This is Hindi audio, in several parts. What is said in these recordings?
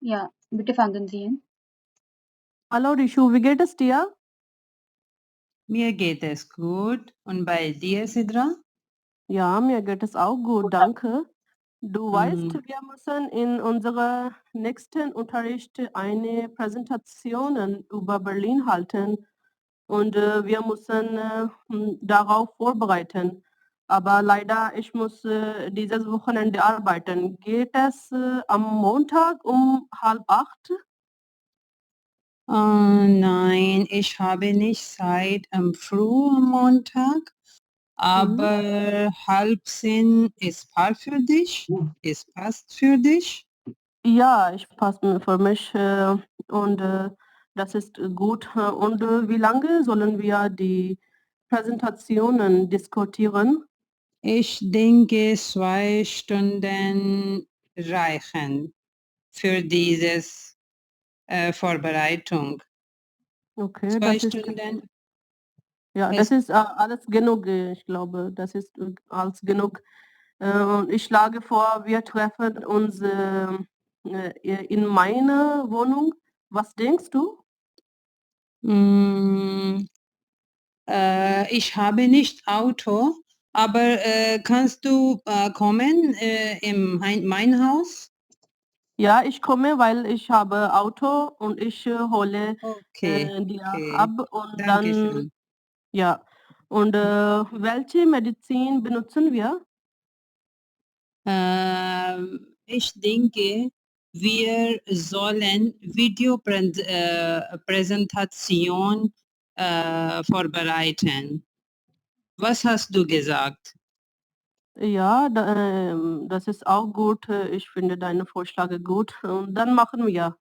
Ja, bitte fangen Sie an. Hallo Rishu, wie geht es dir? Mir geht es gut. Und bei dir, Sidra? Ja, mir geht es auch gut, danke. Du weißt, Mhm. wir müssen in unserer nächsten Unterricht eine Präsentation über Berlin halten und wir müssen darauf vorbereiten. Aber leider, ich muss dieses Wochenende arbeiten. Geht es am Montag um 7:30? Nein, ich habe nicht Zeit am Montag, aber 9:30 ist passt für dich? Es passt für dich? Ja, ich passe für mich und das ist gut. Und wie lange sollen wir die Präsentationen diskutieren? Ich denke, 2 Stunden reichen für dieses Vorbereitung. Okay, 2 das ist Stunden. ja, das ist alles genug. Ich glaube, das ist alles genug. Und ich schlage vor, wir treffen uns in meiner Wohnung. Was denkst du? Mm, ich habe nicht Auto, aber kannst du kommen mein Haus? Ja, ich komme, weil ich habe Auto und ich hole Okay, dir okay. ab und dann Dankeschön. ja. Und welche Medizin benutzen wir? Ich denke, wir sollen Videopräsentation vorbereiten. Was hast du gesagt? Ja, das ist auch gut. Ich finde deine Vorschläge gut. Und dann machen wir.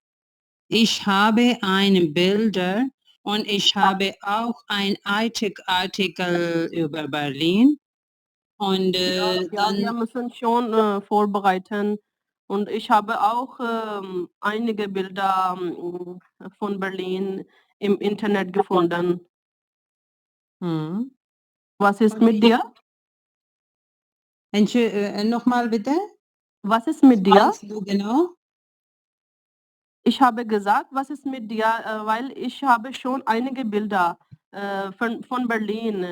Ich habe eine Bilder und ich habe auch ein Artikel über Berlin und Ja, wir dann müssen schon vorbereiten. Und ich habe auch einige Bilder von Berlin im Internet gefunden. hm. Was ist Und mit dir? Nochmal bitte, Was ist mit was dir? meinst du genau? Ich habe gesagt, was ist mit dir? Weil ich habe schon einige Bilder von Berlin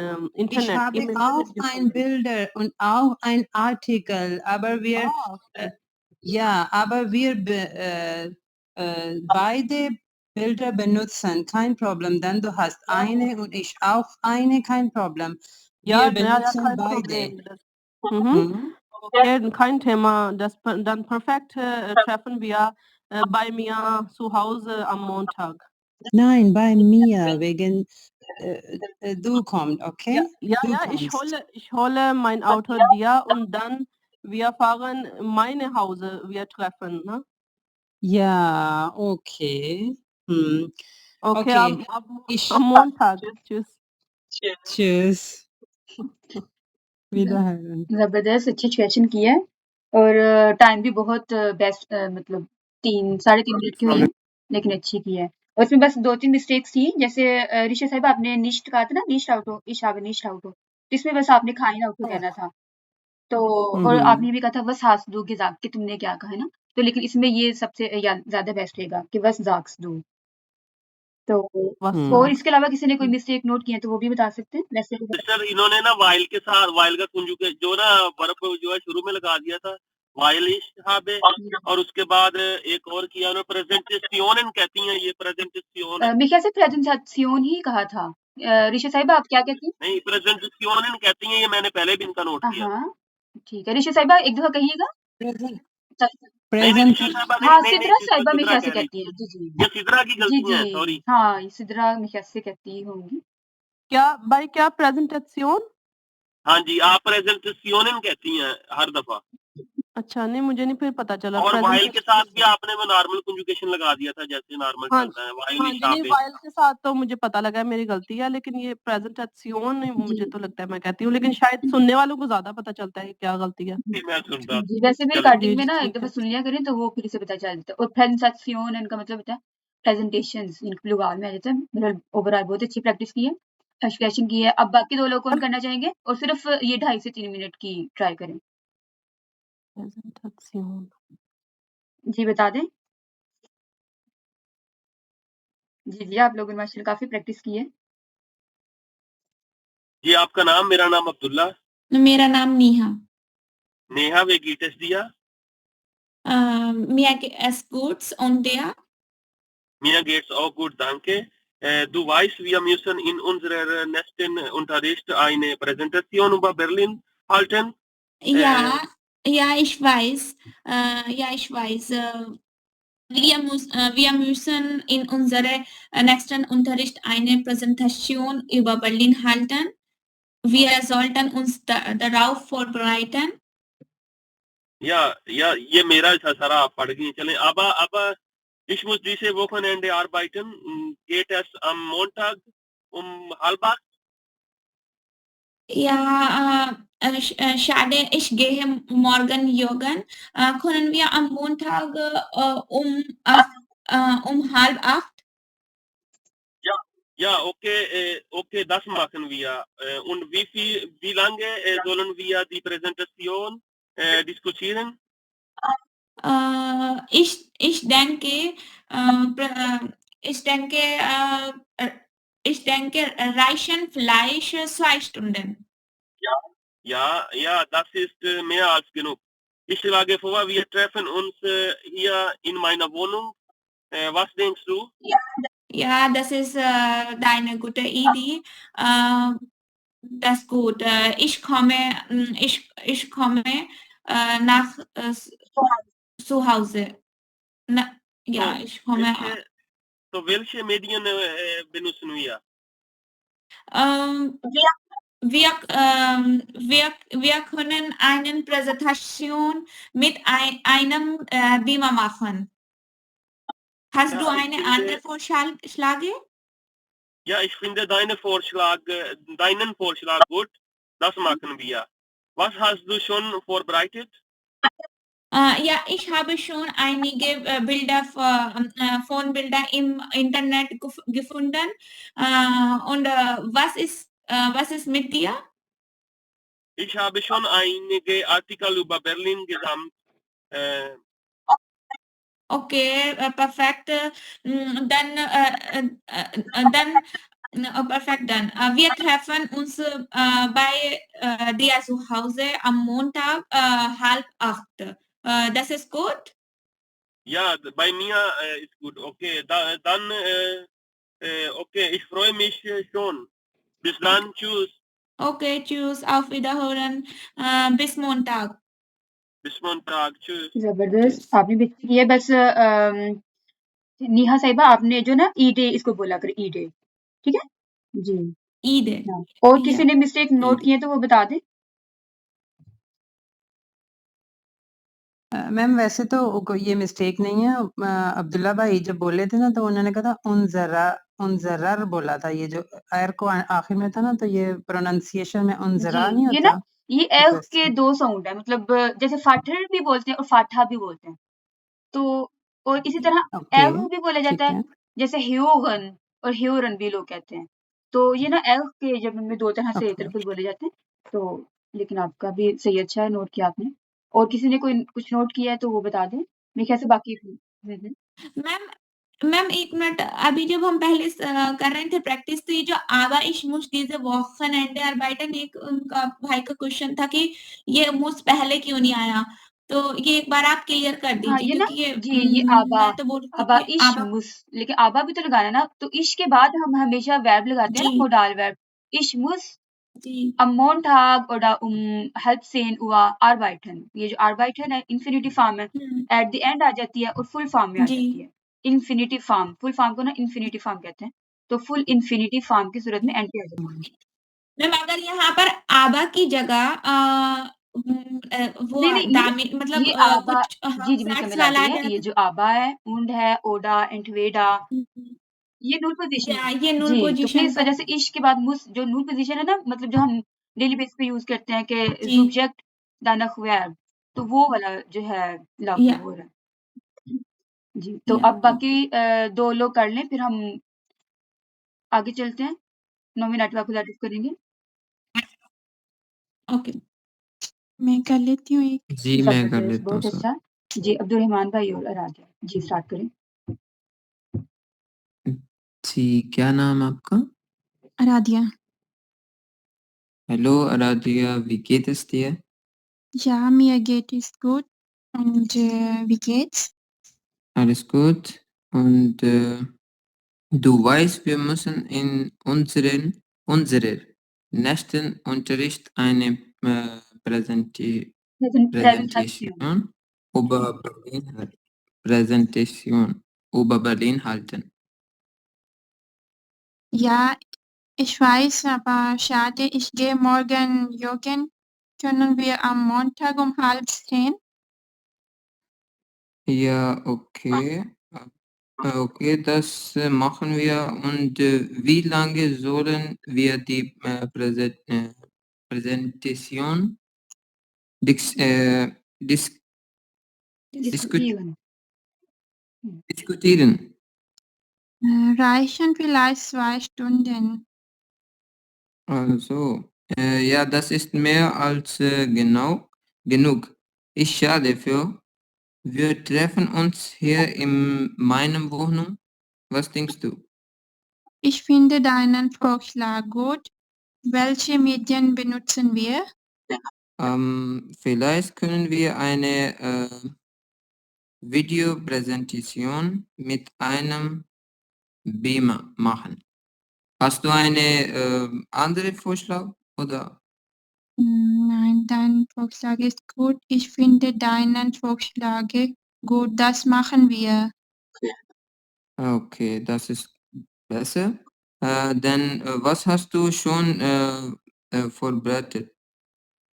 Ich habe im auch Internet ein gefunden. Bilder und auch ein Artikel, aber Okay. wir beide Bilder benutzen, kein Problem, denn du hast eine und ich auch eine, kein Problem. Wir benutzen Kein beide. Problem. Mhm. Mhm. Okay, kein Thema. Dann perfekt treffen wir bei mir zu Hause am Montag. Nein, bei mir, wegen du kommst, okay? Du kommst. Ich hole mein Auto dir und dann wir fahren meine Hause, wir treffen, ne? Ja, okay. Hm. Okay, Okay, ich, am Montag. Tschüss. tschüss, wiederhören. ज़बरदस्त अच्छी क्वेश्चन की है और टाइम भी बहुत बेस्ट मतलब 3-3.5 मिनट की हुई है, लेकिन अच्छी की है। और उसमें बस 2-3 मिस्टेक्स थी, जैसे ऋषि साहिबा आपने निश्ट कहा था ना, निश्ट आउटो, ich habe nicht Auto। तो इसमें बस आपने kein Auto कहना था। तो और आपने Mhm. ये भी कहा था was hast du gesagt कि तुमने क्या कहा है ना? तो लेकिन इसमें ये सबसे ज़्यादा बेस्ट रहेगा कि was sagst du? तो Was Mhm. और sagst इसके अलावा किसी ने कोई du? मिस्टेक नोट की है तो वो भी बता सकते हैं? वैसे भी बता सर इन्होंने ना वाइल के साथ वाइल का conjugate जो ना वर्ब जो है शुरू में लगा दिया था वाइल इश्हाबे और उसके बाद एक और किया उन्होंने प्रेजेंटेशन कहती हैं ये प्रेजेंटेशन मेरे ख्याल से प्रेजेंटेशन ही कहा था। ऋषि साहिबा आप क्या कहती हैं? नहीं प्रेजेंटेशन कहती हैं ये मैंने पहले भी इनका नोट किया हाँ, ठीक है। ऋषि साहिबा एक दफ़ा कहिएगा। Present. नहीं Present. ऋषि साहबा हाँ, नहीं नहीं सिद्रा नहीं साहिबा मेरे सिद्रा ख्याल से कह रही कहती हैं। जी, जी। ये सिद्रा की जी, गलतियां हैं जी। सॉरी हाँ, सिद्रा मेरे ख्याल से कहती होंगी। क्या प्रेजेंटेशन? हाँ जी आप प्रेजेंटेशन कहती हैं हर दफा अच्छा, नहीं मुझे नहीं फिर पता चला और वाइल के साथ भी प्रेजेंटेशन। आपने वो नॉर्मल कंजुगेशन लगा दिया था जैसे नॉर्मल हाँ, चलता है वाइल हाँ जी, नहीं इशाबे वाइल के साथ तो मुझे पता लगा मेरी गलती है, लेकिन ये प्रेजेंटेशन मुझे जी। तो लगता है मैं कहती हूँ, लेकिन शायद सुनने वालों को ज़्यादा पता चलता है कि क्या गलती है। मैं सुनता जी, वैसे भी चले रिकॉर्डिंग जी, में जी, ना एक ठीक दफ़ा है। सुन लिया करें तो वो फिर से पता चल जाता है। और प्रेजेंटेशन इनका मतलब होता है प्रेजेंटेशंस इनके प्लुराल में आ जाता है। मतलब ओवरऑल बहुत अच्छी प्रैक्टिस की है, फर्स्ट क्वेश्चन की है। अब बाकी 2 लोग कौन करना चाहेंगे? और सिर्फ़ ये 2.5 से 3 मिनट की ट्राई करें। प्रेजेंटेशन। जी, बता दें? जी, जी, आप लोगों ने माशाल्लाह काफ़ी प्रैक्टिस की है। जी, आपका नाम? मेरा नाम अब्दुल्ला। मेरा नाम Neha. Neha, wie geht es dir? Mir geht es gut und dir? Mir geht's auch gut, danke. Du weißt, wir müssen in unserer nächsten Unterricht eine Präsentation über Berlin halten. Ja, ja, ich weiß. Ja, ich weiß. Wir müssen in unserem nächsten Unterricht eine Präsentation über Berlin halten. Wir sollten uns darauf vorbereiten. Ja, ja, ये मेरा था सारा, आप पढ़ गई चलें. Aber ich muss diese Wochenende arbeiten. Geht es am Montag um 7:30? Ja, schade, ich gehe morgen joggen. Können wir am Montag um 7:30? Ja, ja, okay, okay, das machen wir. Und wie lange sollen wir die Präsentation diskutieren? Ich denke, ich denke, ich denke, reichen vielleicht 2 Stunden. Ja, das ist mehr als genug. Ich schlage vor, wir treffen uns hier in meiner Wohnung. Was denkst du? Ja, das ist deine gute Idee. Das ist gut. Ich komme nach zu Hause. Na, ja, So, ich komme. welche Medien benutzen wir? Ähm, wir können eine Präsentation mit einem Beamer machen. Hast du Ja, ich eine andere finde, Vorschläge? ja, ich finde deinen Vorschlag gut. Das machen wir. Was hast du schon vorbereitet? Ja, ich habe schon einige Bilder von Bildern im Internet gefunden. Und was ist mit dir? Ich habe schon einige Artikel über Berlin gesammelt. Okay, perfekt. Perfekt dann. Wir treffen uns bei dir zu Hause am Montag 7:30. Das ist gut? Ja, bei mir ist gut. Okay, dann, okay, ich freue mich schon. Bis dann, tschüss. Okay, tschüss, auf Wiederhören. Bis Montag. Bis Montag, tschüss. ज़बरदस्त, Tschüss. आपने भी अच्छी की है बस नेहा साहिबा आपने जो ना ई-डे इसको बोला करें ई-डे, ठीक है? जी, Ide. हाँ, और किसी Ja, ने मिस्टेक नोट Ide. की है तो वो बता दें? मैम वैसे तो ये मिस्टेक नहीं है। अब्दुल्ला भाई जब बोले थे ना तो उन्होंने कहा था उनजरर बोला था। ये जो एर को आखिर में था ना तो ये प्रोनाउंसिएशन में जी, उनजरा नहीं ये ना होता। ये तो एल्फ के question- 2 साउंड है मतलब जैसे फाठर भी बोलते हैं और फाठा भी बोलते हैं। तो और इसी तरह ओके, एल्फ भी बोला जाता ठीक है, है। जैसे ह्योगन और ह्योरन भी लोग कहते हैं। तो ये ना एल्फ के जब इनमें 2 तरह से ओके। तलफ़्फ़ुज़ बोले जाते हैं, तो लेकिन आपका भी सही अच्छा है नोट किया आपने। और किसी ने कोई कुछ नोट किया है तो वो बता दें। मेरे ख़्याल से बाकी हुँ। मैम मैम 1 मिनट अभी जब हम पहले कर रहे थे प्रैक्टिस तो ये जो aber ich muss diese Wochenende arbeiten एक उनका भाई का क्वेश्चन था कि ये muss पहले क्यों नहीं आया? तो ये एक बार आप क्लियर कर हाँ, दीजिए ये ना क्योंकि ये जी, ये आबा मैं तो बोल रही थी आबा कि इश aber मुस लेकिन आबा भी तो लगाना है ना, तो इश के बाद हम हमेशा वर्ब लगाते हैं ना जी, मोडाल वर्ब। इश मुस जी। Am Montag oder halb 10 Uhr arbeiten. ये जो arbeiten है इंफिनिटी फॉर्म है हुँ, एट द एंड आ जाती है और फुल फॉर्म में आ जी। जाती है इंफिनिटी फॉर्म फुल फॉर्म को ना इंफिनिटी फॉर्म कहते हैं तो फुल इंफिनिटी फॉर्म की सूरत में एंटी आ जाती है मैम अगर यहाँ पर आबा की जगह वो नहीं नहीं दामी मतलब ये आबा कुछ जी जी मैंने फैक्ट्स समझ आ वाला आ गई है जाए ये तो जो आबा है उंड है ओडा एंटवेडा हुँ, ये नूल पोजीशन या है ये नूल जी तो फिर पोजीशन इस पर वजह से इश के बाद मुस जो नूल पोजीशन है ना मतलब जो हम डेली बेस पे यूज करते हैं कि जी, subject danach verb तो वो वाला जो है लागू या हो रहा है जी, तो या अब बाकी ओके, 2 लोग कर लें, फिर हम आगे चलते हैं। 9 मिनट बाद खुदाफिज़ करेंगे। ओके। मैं कर लेती हूँ एक। जी, मैं कर ज़बरदस्त, लेता हूँ बहुत सर। अच्छा। जी, अब्दुल रहमान भाई और राजा। जी, स्टार्ट करें। जी, क्या नाम है आपका? Aradia. Hallo Aradia, wie geht es dir? Ja, mir geht es gut. Und wie geht's? Alles gut. Und du weißt, wir müssen in unserer nächsten Unterricht eine Präsentation. über Präsentation über Berlin halten. Ja, ich weiß, aber schade, ich gehe morgen joggen. Können wir am Montag um 9:30? Ja, okay. Okay, das machen wir. Und wie lange sollen wir die Präsentation dis, dis, Diskutieren. diskutieren? Reichen vielleicht 2 Stunden. Also, ja, das ist mehr als genug. Ich schade für. Wir treffen uns hier in meiner Wohnung. Was denkst du? Ich finde deinen Vorschlag gut. Welche Medien benutzen wir? Vielleicht können wir eine Videopräsentation mit einem Beamer machen. Hast du eine andere Vorschlag oder? Nein, dein Vorschlag ist gut. Ich finde deinen Vorschlag gut. Das machen wir. Okay, das ist besser. Dann was hast du schon vorbereitet?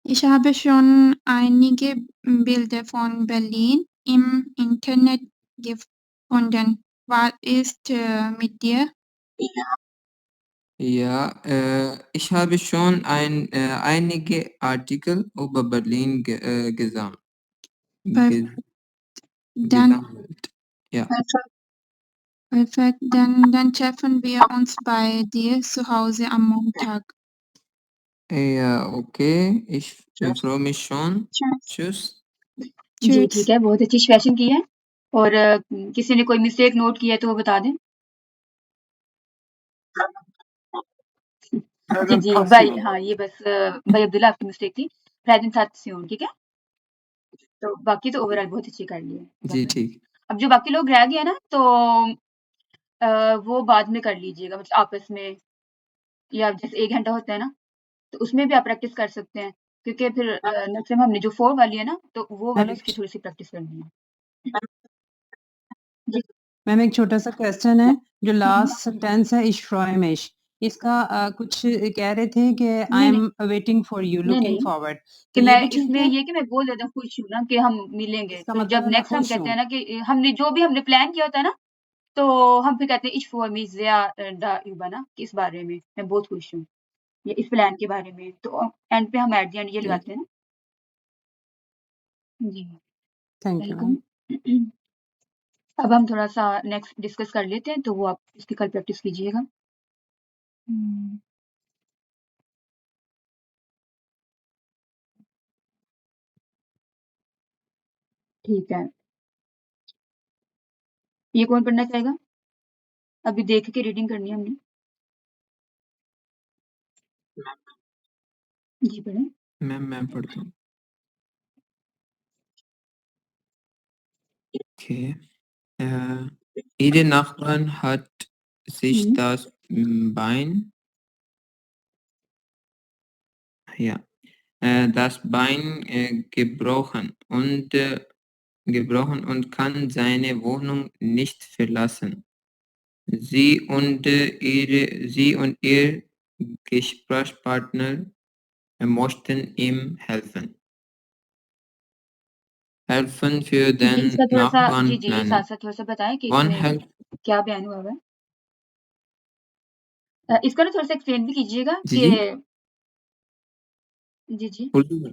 Ich habe schon einige Bilder von Berlin im Internet gefunden. Was ist mit dir? Ja, ich habe schon einige Artikel über Berlin gesammelt. Perf- Dann, Gesammelt. Ja. perfekt. Dann treffen wir uns bei dir zu Hause am Montag. Ja, okay. Ich freue mich schon. Tschüss. Ji Tschüss. ठीक है, बहुत अच्छी सेशन की है और किसी ने कोई मिस्टेक नोट की है तो वो बता दें। जी, जी, भाई हाँ, ये बस भाई अब्दुल्ला आपकी मिस्टेक थी। प्रेजेंटेशन ठीक है? तो बाकी तो ओवरऑल बहुत अच्छी कर ली है। जी, ठीक। अब जो बाकी लोग रह गए ना तो वो बाद में कर लीजिएगा मतलब आपस में या जैसे 1 घंटा होता है ना, तो उसमें भी आप प्रैक्टिस कर सकते हैं क्योंकि फिर नेक्स्ट टाइम हमने जो 4 वाली है ना, तो वो वाली उसकी थोड़ी-सी प्रैक्टिस करनी है। जी। मैम एक छोटा-सा क्वेश्चन है, जो लास्ट सेंटेंस है ich freue mich इसका कुछ कह रहे थे कि आई नहीं, एम वेटिंग फॉर यू, नहीं, लुकिंग नहीं, फॉरवर्ड, कि तो ये मैं भी ठीक इसमें है? ये कि मैं बहुत ज़्यादा खुश हूँ ना कि हम मिलेंगे, इसका तो मतलब जब है मैं नेक्स्ट हम खुश कहते हूँ। हैं ना कि हमने जो भी हमने प्लान किया होता है ना, तो हम फिर कहते हैं ich freue mich sehr darüber कि इस बारे में, मैं बहुत खुश हूँ, या इस प्लान के बारे में, तो एंड पे हम एट द एंड ये लगाते हैं ना। जी, थैंक यू मैम। वेलकम। अब हम थोड़ा-सा नेक्स्ट डिस्कस कर लेते हैं, तो वो आप इसकी कल प्रैक्टिस कीजिएगा। हुँ। ठीक है। ये कौन पढ़ना चाहेगा? अभी देख के रीडिंग करनी है हमने। जी, पढ़ें। मैं पढ़ता हूँ। Okay. Ihre Nachbarn hat sich हुँ। das Bein das Bein gebrochen und kann seine Wohnung nicht verlassen. Sie und ihr Gesprächspartner möchten ihm helfen. Helfen für जी, den इसका थोड़ा-सा जी, Nachbarn जी, planen. साथ-साथ थोड़ा-सा बताएँ कि Wann इसमें help? क्या बयान हुआ हुआ है? इसका ना थोड़ा-सा एक्सप्लेन भी कीजिएगा जी, कि जी। जी, जी। उर्दू में।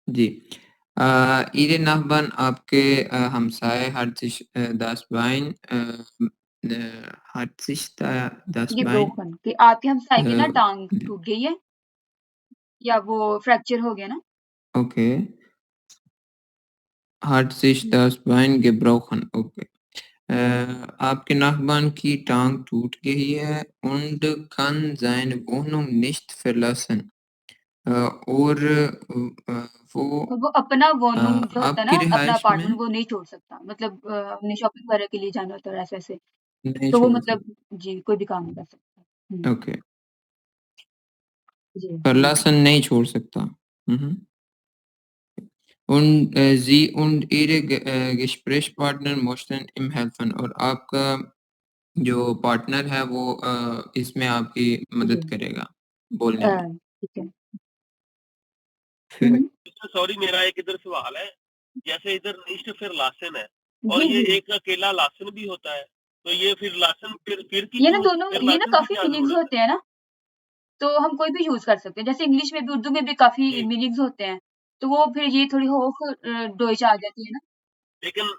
जी। Ihre Nachbarn, आपके हमसाए das Bein hat sich das ये Bein ब्रोकन कि आपके हमसाये की ना टाँग टूट गई है या वो फ्रैक्चर हो गया ना? okay. Hat sich das Bein gebrochen. Okay. आपके नाकबान की टांग टूट गई है und kann seine Wohnung nicht verlassen। और वो तो वो अपना वॉल्यूम जो होता है ना, आपकी अपना रिहाइश अपार्टमेंट में वो नहीं छोड़ सकता। मतलब हमने शॉपिंग वगैरह के लिए जाना होता है ऐसे-ऐसे। नहीं तो वो छोड़ मतलब सकते। जी, कोई भी काम नहीं कर सकता। हुँ, ओके, जी। verlassen नहीं छोड़ सकता। Und Sie und Ihre Gesprächspartner möchten ihm helfen और आपका जो पार्टनर है वो इसमें आपकी जी। मदद करेगा बोलने में। ठीक है। फिर हुँ, सॉरी, मेरा एक इधर सवाल है। जैसे इधर निष्ठ फिर लासन है और जी, ये जी। एक अकेला लासन भी होता है, तो ये फिर लासन फिर की ये ना क्यों, दोनों फिर ये ना लासन की काफ़ी क्या मीनिंग्स जरूरत है? होते हैं ना, तो हम कोई भी यूज़ कर सकते हैं। जैसे इंग्लिश में भी, उर्दू में भी काफ़ी जी, मीनिंग्स होते हैं, तो वो फिर ये थोड़ी होफ डोइच आ जाती है ना। लेकिन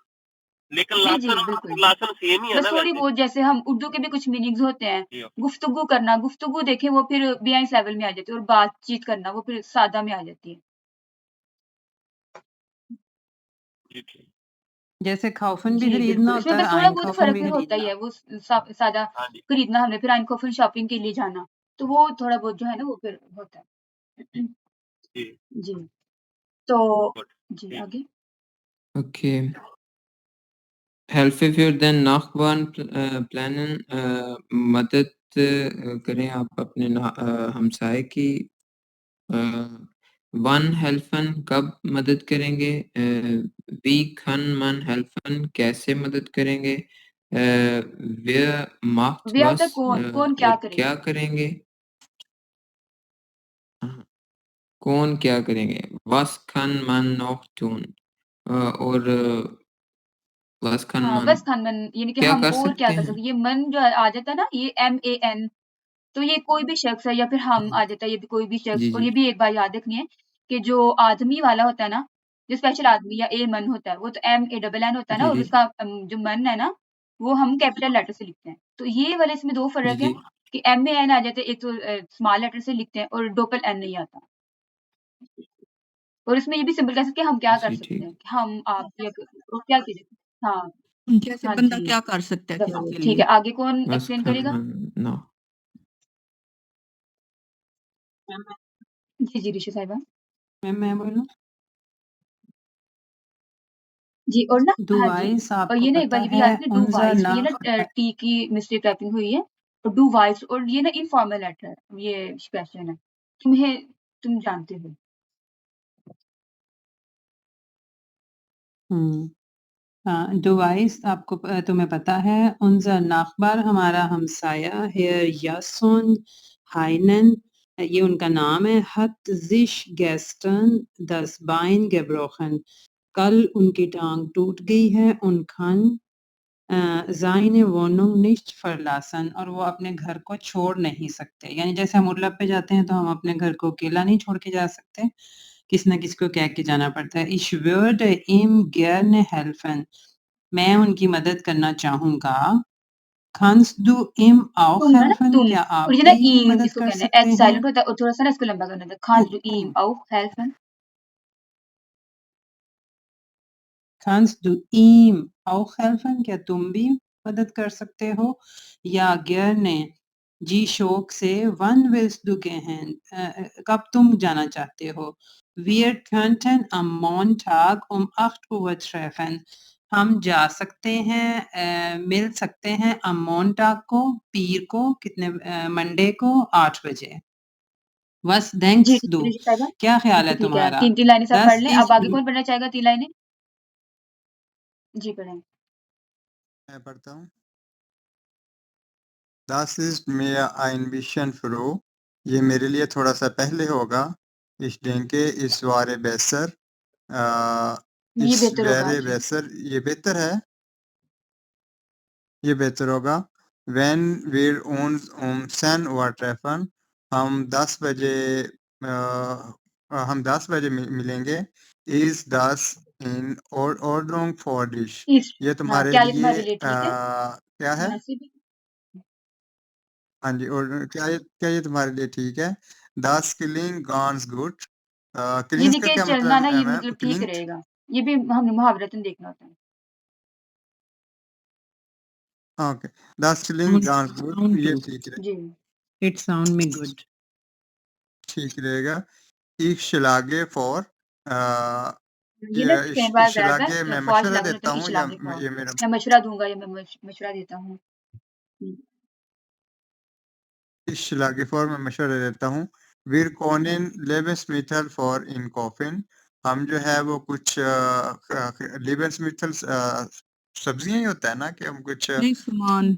लेकिन जी, जी, लासन और बिल्कुल। लासन सेम ही है बस ना थोड़ी वैसे। बहुत जैसे हम उर्दू के भी कुछ मीनिंग्स होते हैं। जी गुफ्तगू करना, गुफ्तगू देखें वो फिर बेआइस लेवल में आ जाती है और बातचीत करना वो फिर सादा में आ जाती है। जी ठीक। जैसे खौफन भी जी, खरीदना बिल्कुल। इसमें होता है, बस थोड़ा आइन बहुत खौफन फ़र्क भी फिर होता ही खरीदना। है, वो सादा हाँ जी, खरीदना हमने फिर आइनकोफिल शॉपिंग के लिए जाना, तो वो थोड़ा बहुत जो है ना वो फिर होता है। जी जी, तो गुड, जी, ठीक। आगे? Okay, helfen wir den Nachbarn planen मदद करें आप अपने हमसाए की। वन हेल्फन कब मदद करेंगे। वी खन मन हेल्फन कैसे मदद करेंगे। वे माफ्ट वे आता वस है कौन क्या और क्या करेगा? करेंगे। हाँ, कौन क्या करेंगे। वस खन मन नॉफ टून और वस खन हाँ, मन बस खानमन यानी कि क्या हम कर और क्या सकते कर हैं। सकते हैं, ये मन जो आ जाता है ना, ये MAN, तो ये कोई भी शख्स है या फिर हम आ जाता है, ये भी कोई भी शख्स। जी और जी ये भी एक बात याद रखनी है कि जो आदमी वाला होता है ना, जो स्पेशल आदमी या ए मन होता है, वो तो MANN होता है ना, जी और जी उसका जो मन है ना, वो हम कैपिटल लेटर से लिखते हैं। तो ये वाले इसमें 2 जी फ़र्क है जी कि MAN आ जाता है, एक तो स्मॉल लेटर से लिखते हैं और डबल N नहीं आता। और इसमें ये भी सिंपल कह सकते हैं हम क्या कर जी सकते ठीक। हैं, कि हम, आप या वो क्या चीज़ें। हाँ, जैसे हाँ बंदा जी, क्या कर सकता है किसी बिल्कुल, के ठीक है। लिए? आगे कौन वस एक्सप्लेन खन करेगा? मन नो। जी, जी, ऋषि साहिबा। मैं बोलूँ? जी, और ना डू हाँ जी, वाइस और आपको ये ना एक पता बार ये भी है याद रखना, डू उनजा वाइस, ये ना नाख टी की मिस्टेक टाइपिंग हुई है, और डू वाइस, और ये ना इनफॉर्मल लेटर है, ये क्वेश्चन है। तुम जानते हो। हाँ, डुवाइस आपको तुम्हें पता है उनser नाखबार हमारा हमसाया हेयर यासुन हाइनन, ये उनका नाम है। हत जिश गैस्टन दस बाइन gebrochen, कल उनकी टांग टूट गई है। उनखन seine Wohnung nicht verlassen, और वो अपने घर को छोड़ नहीं सकते। यानी जैसे हम उर्लब पे जाते हैं तो हम अपने घर को अकेला नहीं छोड़ के जा सकते, किसी न किसी को कह के जाना पड़ता है। Ich würde ihm gerne helfen, मैं उनकी मदद करना चाहूँगा। Kannst du ihm auch तुम है ना, helfen, तुम, क्या और आप ये ना भी ईम मदद इसको कर कहना है, सकते एच हैं? साइलेंट होता है और थोड़ा-सा ना इसको लंबा करना होता है। kannst du ihm auch helfen? Kannst du ihm auch helfen, क्या तुम भी मदद कर सकते हो? या gerne, जी शौक से, wann willst du gehen, कब तुम जाना चाहते हो? Wir könnten am Montag um 8 Uhr treffen, हम जा सकते हैं, मिल सकते हैं am Montag को, पीर को, मंडे को 8 बजे। Was जी, denkst du, ऋषि साहिबा। क्या ख्याल जी, है ठीक है। तुम्हारा? 3-3 लाइनें सब पढ़ Das लें। अब ist आगे कौन पढ़ना चाहेगा 3 लाइनें? जी, पढ़ें। मैं पढ़ता हूँ। Das ist mir ein bisschen früh, ये मेरे लिए थोड़ा सा पहले होगा। Ich denke, es wäre besser, ये es बेहतर होगा। wäre जी। besser, ये बेहतर है, ये बेहतर होगा। Wenn wir uns um 10 Uhr treffen, हम 10 बजे हम 10 बजे मिलेंगे। Is das in Ordnung for dich, इस ये हाँ, तुम्हारे क्या ये लिए तुम्हारे लिए ठीक है? क्या है? मुनासिब है? हाँ जी, और क्या ये तुम्हारे लिए ठीक है? Das klingt ganz gut, यानी क्लिंग्स का कि क्या चलना मतलब ना, है ये मैम? मतलब ठीक क्लिंग्ट रहेगा। ये भी हम मुहावरतन देखना होता है। Okay the sling dance good ये Sound ठीक है जी it sound me good. ठीक रहेगा ich schlage vor ये ना कई बार ich वर्ब schlage है मैं फॉर मशवरा schlagen देता होता है हूँ ich या schlage vor ये मेरा मैं मशवरा दूंगा या मैं मशवरा देता हूँ ich schlage vor मैं मशवरा देता हूँ wir können Lebensmittel for in Coffin हम जो है वो कुछ Lebensmittel सब्जियां ही होता है ना कि हम कुछ नहीं सामान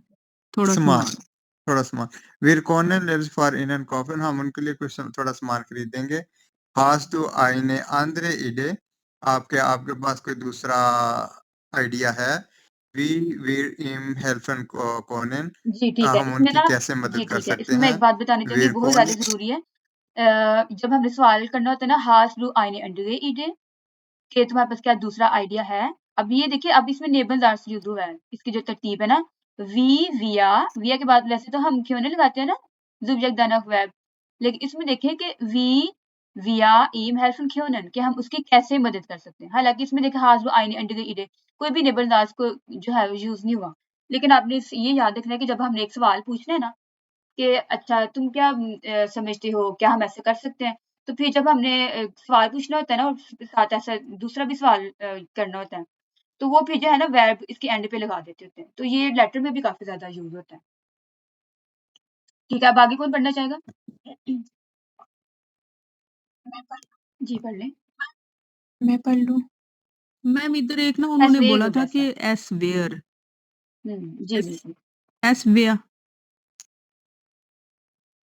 थोड़ा सामान सामान थोड़ा सामान wir können lives for in and coffin हम उनके लिए कुछ थोड़ा सामान खरीदेंगे hast du eine andere Idee आपके आपके पास कोई दूसरा आइडिया है wie wir ihm helfen können जी ठीक है हम इसमें उनकी ना कैसे जी मदद कर ठीक है सकते इसमें मैं हैं एक बात बताना चाहूंगी wir बहुत ज्यादा können जरूरी है जब हमने सवाल करना होता है ना हास डू आईने अंडर ईडे कि तुम्हारे पास क्या दूसरा आइडिया है अब ये देखिए अब इसमें नेबल आर्स यूज हुआ है इसकी जो तरतीब है ना वी विया के बाद वैसे तो हम क्यों नहीं लगाते हैं ना जुबजक दानक वेब लेकिन इसमें देखें कि वी विया ईम हेल्फन क्यों कि हम उसकी कैसे मदद कर सकते हैं हालांकि इसमें देखें हाज आईने अंडर ईडे कोई भी नेबल दार्स को जो है यूज नहीं हुआ लेकिन आपने ये याद रखना है कि जब हमने एक सवाल पूछना है ना कि अच्छा तुम क्या समझते हो क्या हम ऐसे कर सकते हैं तो फिर जब हमने सवाल पूछना होता है ना और साथ ऐसा दूसरा भी सवाल करना होता है तो वो फिर जो है ना वर्ब इसके एंड पे लगा देते होते हैं तो ये लेटर में भी काफी ज्यादा यूज होता है ठीक है अब आगे कौन पढ़ना चाहेगा जी पढ़ लें मैं पढ़ लूं मैम इधर एक ना उन्होंने एस बोला वेयर था होगा कि ऐसा एस वेयर जी बिल्कुल एस वेयर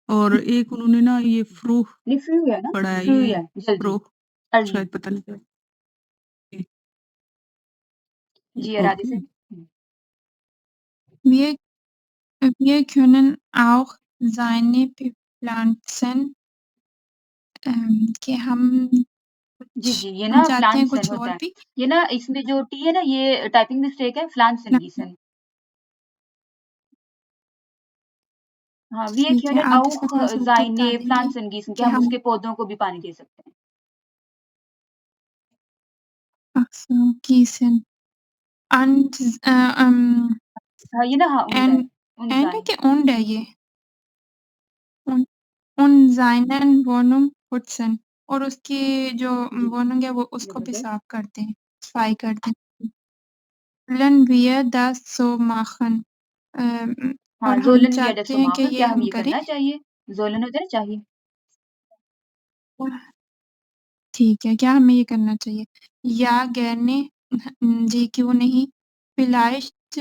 और एक उन्होंने ना ये फ्रू नहीं फ्रू है ना पढ़ा है फ्रू ये है जल्दी फ्रो अर्ली शायद पता नहीं जी अरादे ओके से wir wir können auch seine Pflanzen कि हम जी जी ये हम ना चाहते हैं फ्लांसन कुछ होता और है भी ये ना इसमें जो टी है ना ये टाइपिंग मिस्टेक है फ्लांसन गीसन हाँ, wir ठीक है können आप इसको auch थोड़ा सा ऊपर seine बता देंगे Pflanzen gießen कि कि हम हम उसके पौधों को भी पानी दे सकते हैं। gießen und हाँ, ये ना हाँ und है, und and है sein। कि und है ये und seinen Wohnung putzen और उसकी जो जी, Wohnung है वो उसको भी ज़बरदस्त। साफ करते हैं सफाई करते हैं Wollen wir das so machen हाँ, और हम sollen wir das चाहते so हैं कि machen? ये क्या हम हम ये करें करना चाहिए? sollen होता है चाहिए। ठीक है क्या हमें ये करना चाहिए या gerne जी क्यों नहीं vielleicht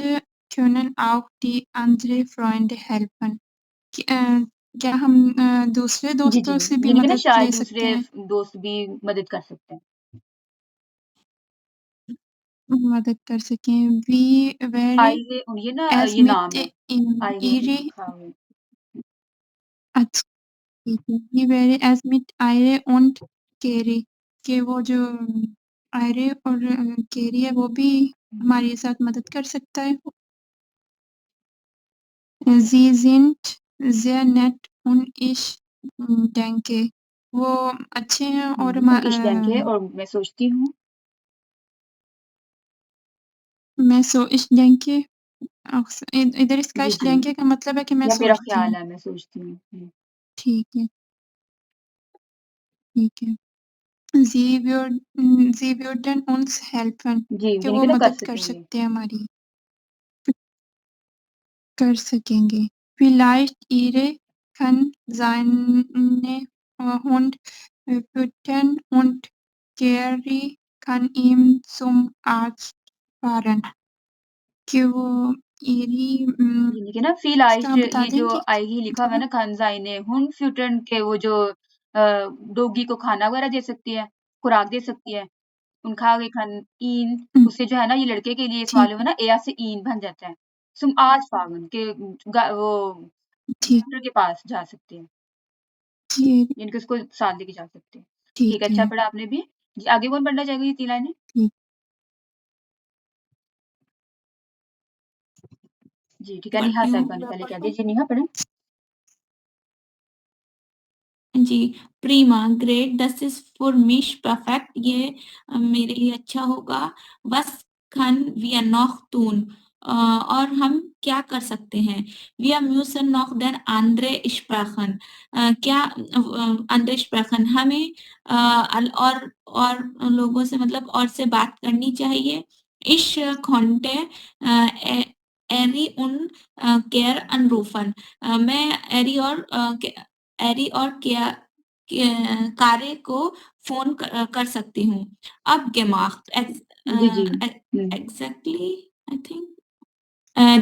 können auch die andere Freunde helfen क्या हम दूसरे जी, जी, दोस्तों से भी यानी कि ना मदद शायद ले सकते दूसरे हैं दोस्त भी मदद कर सकते हैं। मदद कर सकें wie wäre आइए और ये ना es ये नाम mit है। आइए ihre हाँ, अच्छा ठीक है wie wäre es mit Aire und Keri कि वो जो आयरे और केरी है वो भी हमारे साथ मदद कर सकता है Sie sind sehr nett und ich denke वो अच्छे हैं और और ich denke और मैं सोचती हूँ ich denke auch इधर इसका जी, ich जी, denke का मतलब है कि मैं या मेरा सोचती ख्याल हूँ है, मैं सोचती हूँ। ठीक है ठीक है Sie würden uns helfen जी, कि यानी वो कि ना कर मदद कर सकेंगे। सकते हैं हमारी कर सकेंगे vielleicht ihre kann seine Hund füttern und Gary kann ihm zum Arzt fahren कि वो ihre यानी कि ना इसका आप vielleicht बता ये जो देंगे आएगी लिखा हुआ है ना खानजाई ने हुन फ्यूटन के वो जो डोगी को खाना वगैरह दे सकती है खुराक दे सकती है उनका आगे खान ईन उससे जो है ना ये लड़के के लिए ठीक सवाल हुआ ना एया से ईन बन जाता है सुम आज पागन के वो ठीक डॉक्टर के पास जा सकते हैं ठीक यानी कि उसको साथ लेके जा सकते हैं ठीक है ठीक अच्छा है पढ़ा आपने भी जी आगे कौन पढ़ना चाहेगा ये 3 लाइनें ठीक जी ठीक है निहा पढ़ती हूँ साहिबा ने पहले कह दिया जी निहा पढ़े जी प्रीमा ग्रेट दस इज फॉर मिश परफेक्ट ये मेरे लिए अच्छा होगा was kann wir noch tun और हम क्या कर सकते हैं? Wir müssen noch den andere sprechen. क्या andere sprechen हमें और लोगों से मतलब और से बात करनी चाहिए। Ich konnte Eri und Care anrufen. मैं एरी और कारे को फ़ोन कर सकती हूँ। अब gemacht जी, जी। हुँ। exactly I think.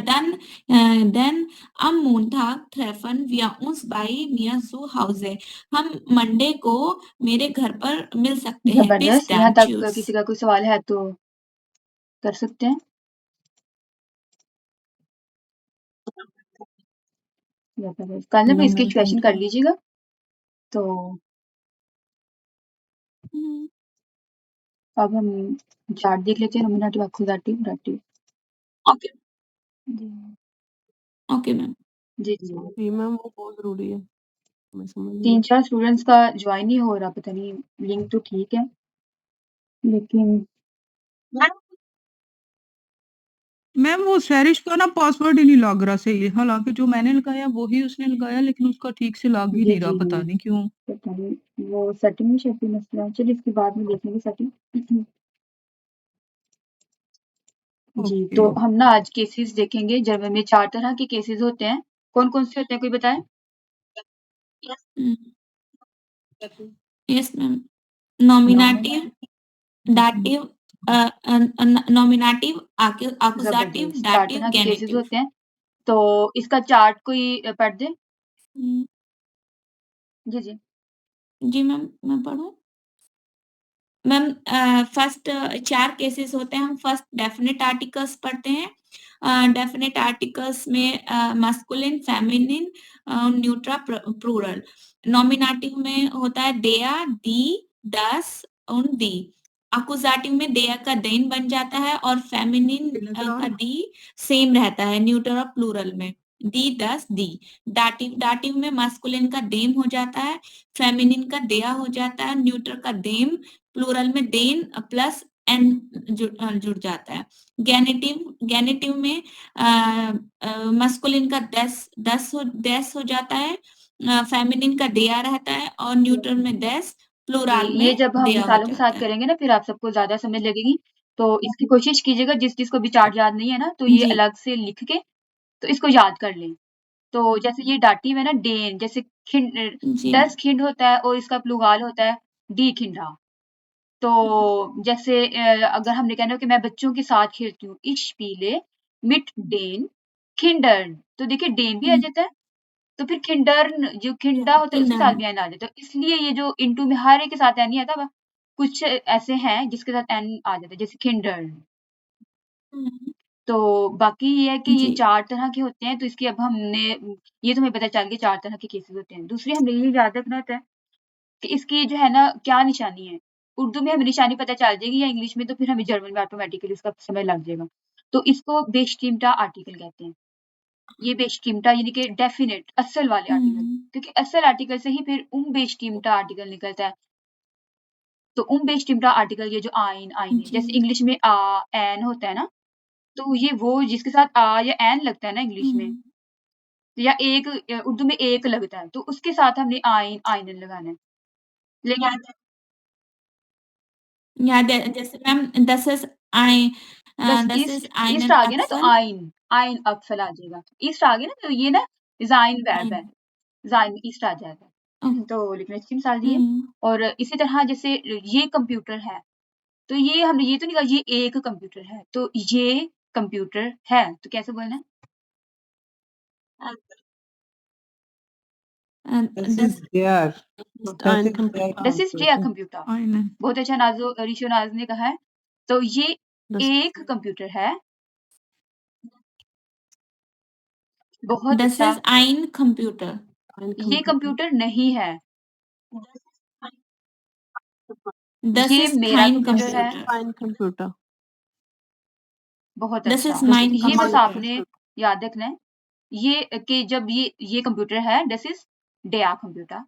Dann am Montag treffen wir uns bei mir zu Hause. हम मंडे को मेरे घर पर मिल सकते हैं। Bis ज़बरदस्त। यहाँ dann. तक Tschüss. किसी का कोई सवाल है तो कर सकते हैं। ज़बरदस्त। कल ना नो फिर इसकी मैम, क्वेश्चन थैंक कर यू। लीजिएगा। तो हुँ। अब हम चार्ट देख लेते हैं, नॉमिनेटिव, एक्यूज़ेटिव, डाटिव। ओके। जी। Okay ma'am. जी, जी। जी मैम, वो बहुत ज़रूरी है। मैं समझ गई। 3-4 स्टूडेंट्स का जॉइन नहीं हो रहा, पता नहीं लिंक तो ठीक है, लेकिन मैम वो सैरिश का ना पासवर्ड ही नहीं लग रहा सही है, हालाँकि जो मैंने लगाया वही उसने लगाया, लेकिन उसका ठीक से लग ही जी, नहीं रहा, जी, पता जी। नहीं क्यों? पता नहीं, वो सेटिंग में शायद कोई मसला है। चलिए इसके बाद में देख लेंगे सेटिंग। जी, ओके। तो हम ना आज केसेस देखेंगे। जर्मन में 4 तरह के केसेस होते हैं। कौन-कौन से होते हैं, कोई बताए? हुँ। Yes ma'am. Nominative, dative nominative, accusative, ज़बरदस्त। 4 डाटिव, तरह के केसेस गेनेटिव। होते हैं। तो इसका चार्ट कोई पढ़ दे? हुँ। जी, जी। जी मैम, मैं पढ़ूँ? मैम फर्स्ट 4 केसेस होते हैं। हम फर्स्ट डेफिनिट आर्टिकल्स पढ़ते हैं। डेफिनिट आर्टिकल्स में masculine, feminine, neuter, plural. Nominative में होता है देयर, दी, दस और दी। एक्यूज़ेटिव में देयर का देन बन जाता है और फेमिनिन का दी सेम रहता है न्यूट्रल और प्लूरल में। दी, दस, दी। डाटिव में मास्कुलिन का देम हो जाता है, फेमिनिन का देया हो जाता है, न्यूट्रल का देम, प्लूरल में देन प्लस एन जुड़ जाता है। गेनेटिव में मस्कुलिन का दस हो जाता है, फेमिनिन का देया रहता है और न्यूट्रल में दस, प्लूरल ये में जब हम देया हो मिसालों के साथ जाता है। करेंगे ना, फिर आप सबको ज़्यादा समझ लगेगी। तो इसकी कोशिश कीजिएगा, जिस-जिस को भी चार्ट याद नहीं है ना, तो ये जी। अलग से लिख के तो इसको याद कर लें। तो जैसे ये डाटिव है ना, डेन, जैसे जी। 10 खिंड होता है और इसका प्लूराल होता है डी खिंडा। तो जैसे अगर हमने कहना हो कि मैं बच्चों के साथ खेलती हूँ, ich spiele mit den Kindern, तो देखिए डेन भी आ हुँ। जाता है। तो फिर किंडर्न जो खिंडा होता है उसके साथ भी एन आ जाता है। इसलिए ये जो इनटू में हर एक के साथ एन नहीं आता, कुछ ऐसे हैं जिसके साथ एन आ जाता है, जैसे किंडर्न। हुँ। तो बाकी ये है कि ये जी। 4 तरह के होते हैं, तो इसकी अब हमने ये तो हमें पता चल गया 4 तरह के केसेस होते हैं। दूसरी हमें ये याद रखना होता है कि इसकी जो है ना क्या निशानी है। उर्दू में हमें निशानी पता चल जाएगी या इंग्लिश में, तो फिर हमें जर्मन में ऑटोमेटिकली उसका समझ लग जाएगा। तो इसको बेशकीमता आर्टिकल कहते हैं। ये बेशकीमता यानी कि डेफिनिट असल वाले आर्टिकल, हुँ। क्योंकि असल आर्टिकल से ही फिर बेशकीमता आर्टिकल निकलता है। तो बेशकीमता आर्टिकल ये जो आइन, आइने, जी। जैसे इंग्लिश में आ, एन होता है ना, तो ये वो जिसके साथ आ या एन लगता है ना इंग्लिश में, हुँ। या एक उर्दू में एक लगता है, तो उसके साथ हमने आइन, आइनन लगाना है। लेकिन याद है जैसे मैम दिस इज़ आई बस this is east east einen आ गया ना, तो Apfel। आइन, आइन अक्फल आ जाएगा। ईस्ट आ गया ना, तो ये ना ज़ाइन वर्ब है, ज़ाइन में ईस्ट आ जाएगा। तो लिखना अच्छी मिसाल दी है। हुँ। और इसी तरह जैसे ये कंप्यूटर है, तो ये हमने ये तो नहीं कहा ये एक कंप्यूटर है, तो ये कंप्यूटर है, तो कैसे बोलना है? This this is there. Just That ein is their Computer. This is there computer. Computer. Aynen. बहुत अच्छा ऋषि नाज़ ने कहा है। तो ये Das एक कंप्यूटर है। बहुत दिस अच्छा। Is ein Computer। ein ये Computer. कंप्यूटर नहीं है। दिस ये इज़ मेरा kein कंप्यूटर है। Computer। Ein Computer. बहुत दिस अच्छा। इज़ Das mein ist ये बस mein Computer। आपने Computer. याद रखना है, ये कि जब ये कंप्यूटर है, दिस इज़ देयर कंप्यूटर।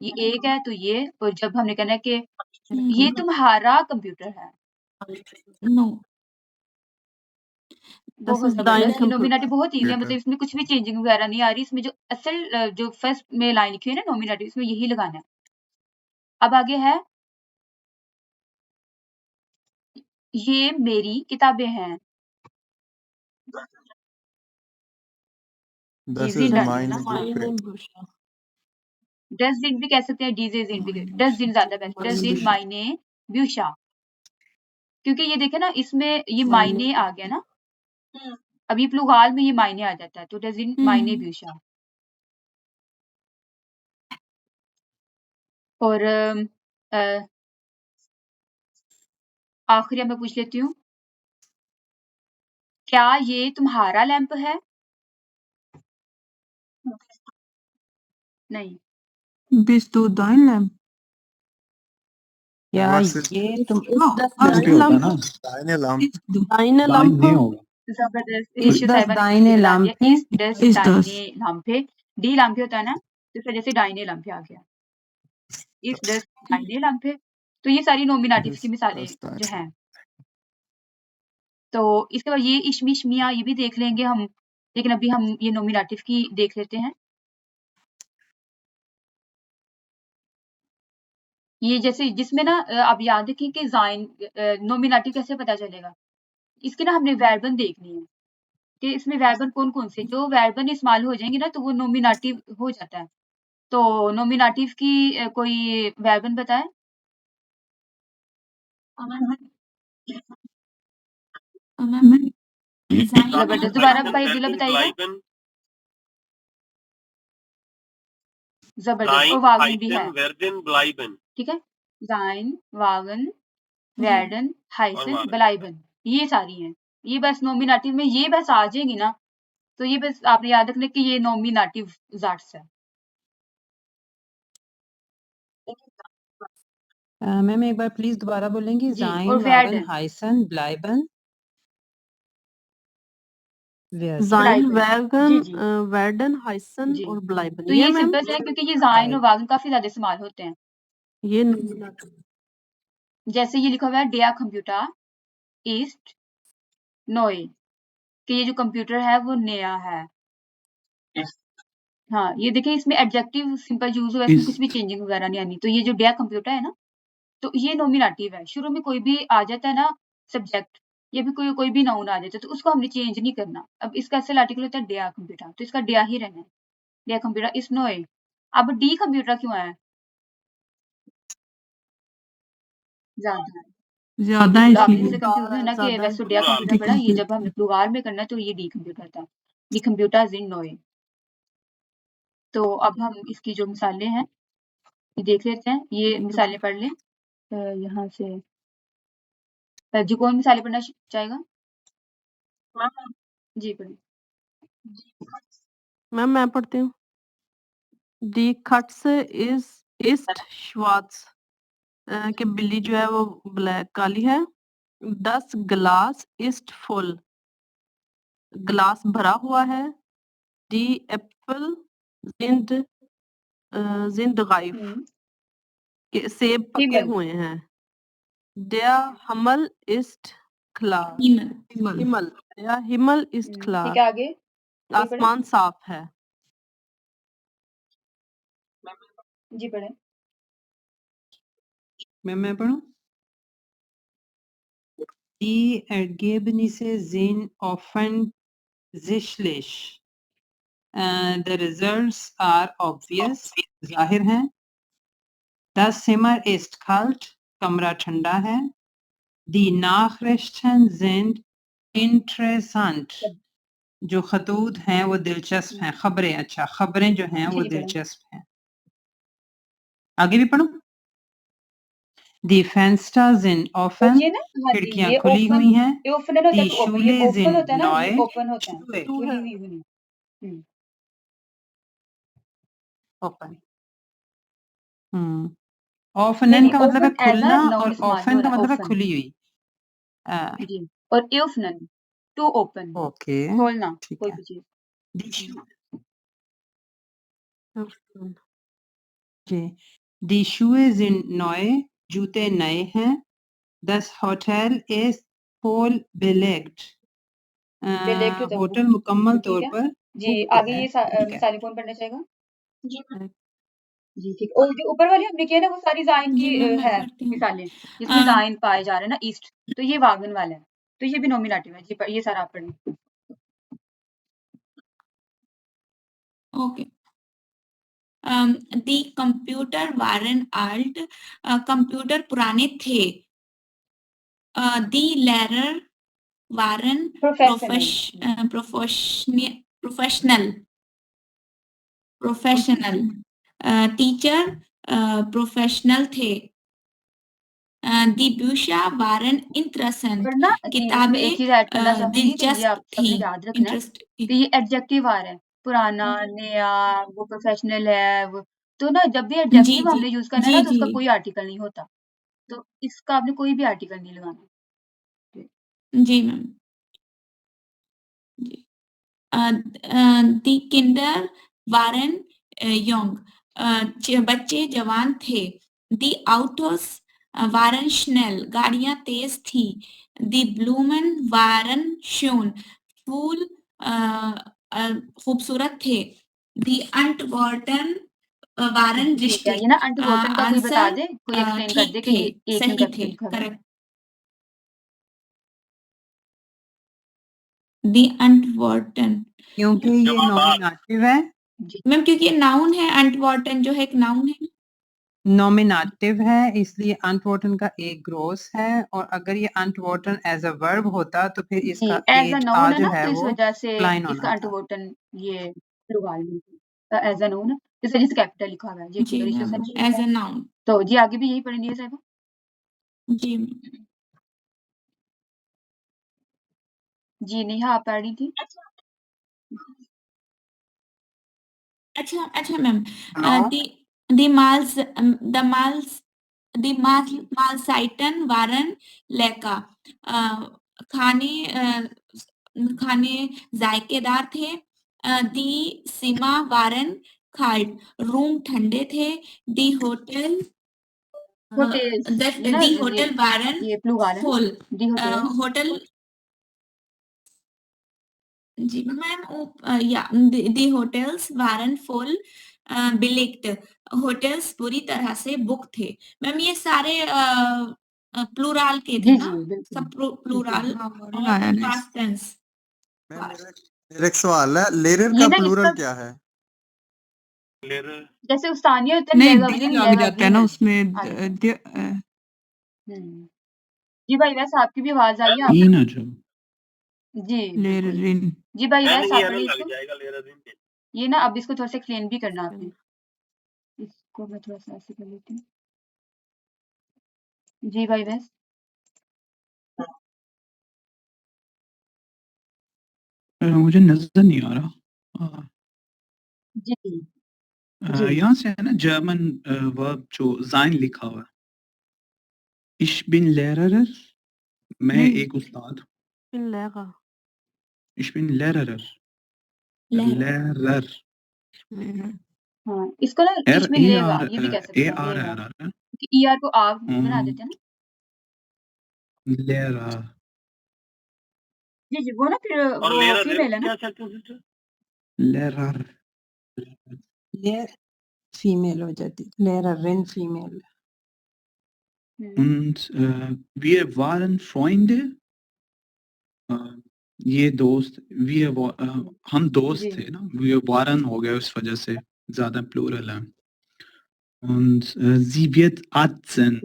ये एक है तो ये, और जब हमने कहना है कि ये हुँ। तुम्हारा कंप्यूटर है, नो। Das बहुत ist dein ज़बरदस्त। ये नॉमिनेटिव Computer. बहुत ईज़ी है, Computer. मतलब इसमें कुछ भी चेंजिंग वगैरह नहीं आ रही। इसमें जो असल जो फर्स्ट में लाइन लिखी हुई है ना नॉमिनेटिव, इसमें यही लगाना है। अब आगे है ये मेरी किताबें हैं। जी, This is ज़िन डालनी है mine ना। हाँ, Meine Bücher. Bücher. डज़ भी कह सकते हैं, डीजे ज़िन भी Meine डज़ ज़िन ज़्यादा बेस्ट। Does Bücher. मायने ब्यूशा, क्योंकि ये देखें ना इसमें ये Meine मायने आ गया ना। अब ये प्लुराल में ये मायने आ जाता है, तो डज़ मायने ब्यूशा। और आखिरी मैं पूछ लेती हूँ, क्या ये तुम्हारा लैंप है? नहीं। Bist du dein Lamp? क्या Was ist ये Ist, तुम ist हाँ, das hast Lamp du ही होता है deine, ना deine Lampe? Ist du. deine दाइन नहीं Lampe? होगा ज़बरदस्त। इस ऋषि दस साहिबा ने दाइने सही बता दिया। लाम्पे इस डस Ist das. दाइने लाम्पे, डी लाम्पे होता है ना, तो इस वजह से डाइने लाम्पे आ गया। इस डस दाइने लाम्पे। तो ये सारी नॉमिनेटिव्स की Ist मिसालें das dein? जो हैं। तो इसके बाद ये इश्मिश मियाँ ये भी देख लेंगे हम, लेकिन अभी हम ये नॉमिनेटिव की देख लेते हैं। ये जैसे जिसमें ना आप याद रखें कि ज़ाइन नॉमिनेटिव कैसे पता चलेगा? इसकी ना हमने वर्बन देखनी है कि इसमें वर्बन कौन-कौन से, जो वर्बन इस्तेमाल हो जाएंगे ना तो वो नॉमिनेटिव हो जाता है। तो नॉमिनेटिव की कोई वर्बन बताएं। जबरदस्त। दोबारा भाई अब्दुल्ला बताइएगा। ब्लाइबन, जबरदस्त। और Sein, वागन भी है, Heißen, Werden, Bleiben ठीक है। जाइन, वागन, जी। वेर्डन, और हाइसन, वागन। ब्लाइबन, ये सारी हैं। ये बस नॉमिनेटिव में ये बस आ जाएंगी ना, तो ये बस आपने याद रखना कि ये नॉमिनेटिव ज़ाट्स है। मैम एक बार प्लीज दोबारा बोलेंगी जी। और जाइन वागन वेर्डन, हाइसन ब्लाइबन वेयर Sein, ब्लाइबन। जी, Wagen, जी, Werden, Heißen जी। और Bleiben. तो ये ये मैम सिंपल है क्योंकि ये जाइन और राइट वागन काफ़ी ज़्यादा इस्तेमाल होते हैं। ये nominative. जैसे ये लिखा हुआ है डेया कंप्यूटर ईस्ट नोए, कि ये जो कंप्यूटर है वो नया है। हाँ, ये देखिए इसमें एडजेक्टिव सिंपल यूज़ हुआ है, इसमें कुछ भी चेंजिंग वगैरह नहीं आनी। तो ये जो डेया कंप्यूटर है ना, तो ये नॉमिनेटिव है। शुरू में कोई भी आ जाता है ना सब्जेक्ट, या भी कोई कोई भी नाउन आ जाता है, तो उसको हमने चेंज नहीं करना। अब इसका असल आर्टिकल होता है डेया कंप्यूटर, तो इसका डेया ही रहना है। डेया कंप्यूटर इस नोए। अब डी कंप्यूटर क्यों आया? ज़्यादा। ज़्यादा है बिल्कुल, आपने इससे इसीलिए। कंफ्यूज़न है ना कि ज़्यादा वैसे डेया important. कंप्यूटर ठीक पढ़ा, ये है। जब हमने प्लुराल में करना है तो ये डी कंप्यूटर था। डी कंप्यूटर्स इन नोए। तो अब हम इसकी जो मिसालें हैं, ये देख लेते हैं। ये मिसालें पढ़ लें। यहाँ से जो कौन मिसालें पढ़ना चाहेगा? जी, पढ़िए। मैम मैं पढ़ती हूँ। Die Katze ist schwarz. कि बिल्ली जो है वो ब्लैक काली है। Das Glas ist voll. Glass भरा हुआ है। Die Äpfel sind reif. हुँ। कि सेब पके हिमल। हुए हैं। Der Himmel ist klar. Himal Himmel. Der Himmel ist ठीक klar. है, आगे? आगे पढ़ें। आसमान साफ है। जी, पढ़ें। मैं पढ़ूं Die Ergebnisse sind offensichtlich. The results are obvious. जाहिर हैं। Das Zimmer ist kalt. कमरा ठंडा है। Die Nachrichten sind interessant. जो खतूत हैं वो दिलचस्प हैं। खबरें अच्छा खबरें जो हैं वो जी, पढ़ें। दिलचस्प हैं। आगे भी पढ़ूं Die Fenster sind और offen. ये ना हाँ जी, खिड़कियां ये खुली ओपन हुई हैं। ओपन होता है Die तो ओपन, ये Schule ओपन sind होता है ना, ये neu. ओपन होता है, Schuhe True खुली है। हुई होनी। हुँ। open. नहीं, ऑफनन नहीं, का मतलब है open as a Khulna noun और इस्तेमाल हो ऑफन का रहा है, मतलब है ओपन। खुली हुई। जी, और öffnen टू ओपन, ओके खोलना ठीक कोई है। भी चीज़। Die Schu- Öffnen. जी Die Schuhe sind neu. जूते नए हैं। Das Hotel ist voll belegt. बेलेक्ट तबूक होटल मुकम्मल ठीक तौर है पर जी। बुक आगे है, ये ठीक है। मिसालें कौन पढ़ना चाहेगा? जी मैम। जी ठीक। और जो ऊपर वाली हमने किया ना वो सारी जाइन की जी मैम मैं है पढ़ती हूँ। मिसालें जिसमें जाइन पाए जा रहे हैं ना ईस्ट, तो ये वागन वाला है, तो ये भी नॉमिनेटिव है जी। ये सारा आप पढ़ें। ओके। दी कंप्यूटर वारन आल्ट, कंप्यूटर पुराने थे। दी लेरर वारन प्रोफेशनल प्रोफेशनल टीचर प्रोफेशनल थे। दी ब्यूशा वारन इंटरेस्टेंट, और ना जी इसमें किताबें एक चीज ऐड करना चाहूंगी कि ये दिलचस्प आप थी, अपने याद रखना है इंटरेस्ट कि ये एडजेक्टिव आ रहा है, पुराना, नया, वो प्रोफेशनल है वो, तो ना जब भी जी एडजेक्टिव जी हमने यूज करना है जी ना तो जी उसका कोई आर्टिकल नहीं होता, तो इसका आपने कोई भी आर्टिकल नहीं लगाना। जी मैम जी। दी किंडर वारन यंग, बच्चे जवान थे। दी आउटोस वारन स्नेल, गाड़ियां तेज थी। दी ब्लूमन वारन शोन, फूल खूबसूरत थे। दी अंटवर्टन वारन ठीक है, रिस्ट्रिक्ट, ये ना अंटवर्टन का कोई बता आंसर दे, कोई एक्सप्लेन कर ठीक दे कि थे, ये एक क्यों सही करके थे, लिखा हुआ है। करेक्ट। दी अंटवर्टन क्योंकि ये जवाब नॉमिनेटिव है, जी मैम, क्योंकि ये नाउन है, अंटवर्टन जो है एक नाउन है। नॉमिनेटिव है, इसलिए अनटवर्टन का एक ग्रोस है, और अगर ये अनटवर्टन एज अ वर्ब होता तो फिर जी इसका एज अ आ नाउन है जो ना, है तो इस वो वजह से प्लाइन इसका होना था। अंटवर्टन ये प्लूरल में एज अ नाउन है, इस वजह से कैपिटल लिखा हुआ है जी। जी ठीक है ma'am, Rishi as sir, a noun. तो जी आगे भी यही पढ़नी है साहब। जी जी नेहा आप पढ़ रही थी। अच्छा अच्छा मैम। नो द माल्स द माल्स द मालसाइटन वारन लेका, खाने खाने जायकेदार थे। दी सीमा वारन खाल्ट, रूम ठंडे थे। दी होटल होटल्स ये ना दी होटल वारन ये प्लूरल है फुल, ना, दी होटल्स होटल जी मैम, या दी होटल्स वारन फुल बिलिक्ड, होटल्स पूरी तरह से बुक थे। मैम ये सारे प्लूराल के थे जी ना, जी बिल्कुल सब प्लूराल हाँ, और यानी पास्ट टेंस। मैम मेरा एक सवाल है, लेरर ये का ना प्लूरल इसका क्या है? लेरर जैसे उस्तानिया होता है नहीं डी लेगाविन लग जाता है ना लेगाविन उसमें आ जाता है। जी भाई वैसे आपकी भी आवाज आई है आप तीन अच्छा जी बिल्कुल लेरिन जी भाई एन वैसे ही आप एन पढ़िए लग इसको। जाएगा लेरर इन पे। ये ना अब इसको थोड़ा सा एक्सप्लेन भी करना आपने, इसको मैं थोड़ा सा ऐसे कर लेती हूँ। जी भाई वैस मुझे नजर नहीं आ रहा। जी जी यहाँ से है ना जर्मन वर्ब जो जाइन लिखा हुआ है, इश बिन लेरर, मैं एक उस्ताद, लेगा इश बिन लेरर, लेरर, हाँ इसको ना एर इसमें ए लेगा आर ये भी कह ए सकते हैं आर लेगा, आर आर क्योंकि ईआर को आग बना देते हैं ना। लेरा, जी जी वो ना फिर और वो लेरर फीमेल है ना। क्या सकते हैं सिस्टर? लेरर, लेर फीमेल हो जाती, लेरिन female. und wir waren Freunde, ये दोस्त, हम दोस्त जी थे ना, wir waren हो गया उस वजह से ज्यादा प्लूरल है। und sie wird 18,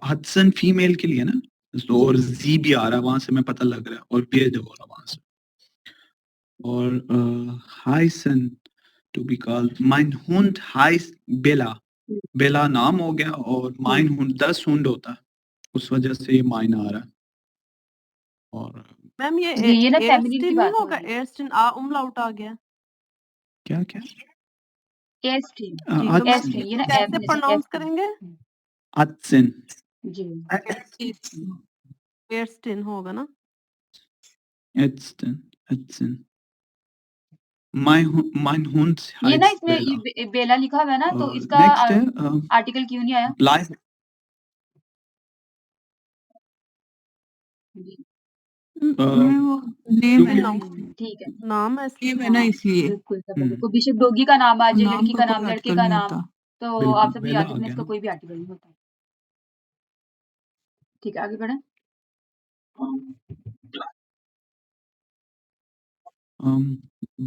Hudson female के लिए ना, तो और जी भी आ रहा है वहां से, मैं पता लग रहा है, और बेद हो रहा वहां से, और हाइसन टू बी कॉल्ड, माइन हुंड हाइस बेला, बेला नाम हो गया, और माइन हुंड 10 हुंड होता है, उस वजह से ये माइन आ रहा है। और मैम ये जी ये ना फेमिनिन की एयरस्टिन नहीं बात हो होगा, रही है। एयरस्टिन आ उमलाउट आ गया। क्या क्या एस्टिन जी तो मैम एस्टिन ये ना कैसे एफ नहीं प्रोनाउंस एस्टिन करेंगे? अत्सन, जी एयरस्टिन होगा ना। एत्सन, एत्सन, mein Hund ये ना heißt इसमें बेला। ये बेला लिखा हुआ है ना, तो इसका नेक्स्ट है आर्टिकल क्यों नहीं आया? ब्लाइथ, जी मैं वो नेम है ना ठीक है। नाम है नेम है ना हाँ, इसलिए बिल्कुल कोई बेशक डॉगी का नाम आ जाए, नाम लड़की का का कोई नाम, लड़के आर्टिकल का नहीं नाम, होता। तो आप बिल्कुल सब बेला याद आ रखना गया इसका ना। कोई भी आर्टिकल नहीं होता। ठीक है, आगे बढ़ें।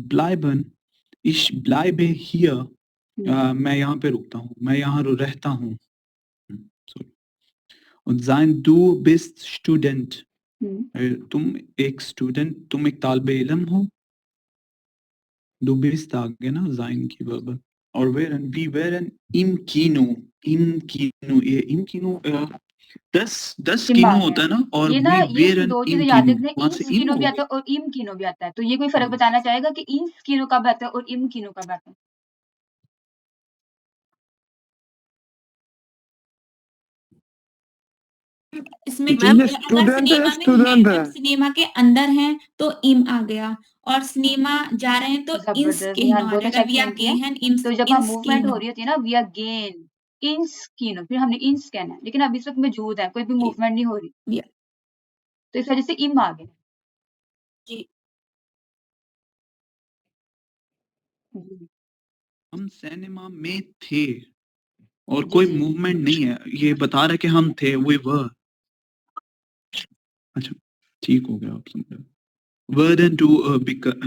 bleiben, ich bleibe hier, मैं यहाँ पे रुकता हूँ, मैं यहाँ रहता हूँ। sorry. Und sein, du bist Student, तुम एक स्टूडेंट, तुम एक तालिबे इल्म हो। Du bist आ गया ना sein की वर्ब। और wir wären im Kino, ये im Kino 10 इम आ किनो गया। होता है ना, और ये ना we ये wären दो im चीजें याद Kino, रखना, वहाँ इन से स्किनो im भी हो आता गई। है और इम किनो भी आता है, तो ये कोई फर्क बताना चाहेगा कि इन स्किनो कब आता है और इम किनो कब आता है? इसमें मैम अगर सिनेमा में हैं, मैम सिनेमा के अंदर हैं तो इम आ गया, और सिनेमा जा रहे हैं तो इंस जबरदस्त, किनो निहाल आ बहुत जाएगा। अच्छा वी आर एक्सप्लेन किया। गेहन इंस तो जब हम इंस मूवमेंट हो किनो। रही होती है ना, वी आर गेन इंस किनो, फिर हमने इंस कहना है, लेकिन अब इस वक्त मौजूद है, कोई भी मूवमेंट नहीं हो रही, या तो इस वजह से इम आ गया। जी जी हम सिनेमा में थे और जी कोई जी मूवमेंट नहीं है, ये बता रहा है कि हम थे, we were। अच्छा ठीक हो गया, आप समझे। Werden to become,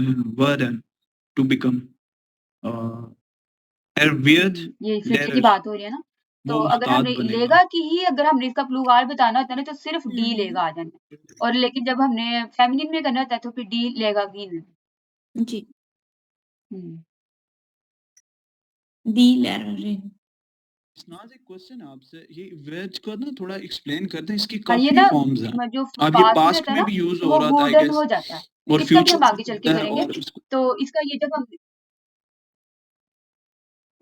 wird ये फ्यूचर की Lehrer, बात हो रही है ना, तो वो अगर उस्ताद हमने बनेगा। लेगा की ही अगर हमने इसका प्लूराल बताना होता है ना, तो सिर्फ डी लेगा आ जाना है, और लेकिन जब हमने फेमिनिन में करना होता है तो फिर डी लेगा भी नहीं। जी हम्म दी लेररिन। नाज एक क्वेश्चन है आपसे, ये वेज का ना थोड़ा एक्सप्लेन कर दें, इसकी हाँ, ये काफी ना फॉर्म्स हैं। जो अब ये पास्ट में पास्ट होता है में ना, भी यूज हो वो रहा था आई वुडन गेस, हो जाता है, और इसका भी हम फ्यूचर आगे चल के है, करेंगे, और इसको तो इसका ये जब हम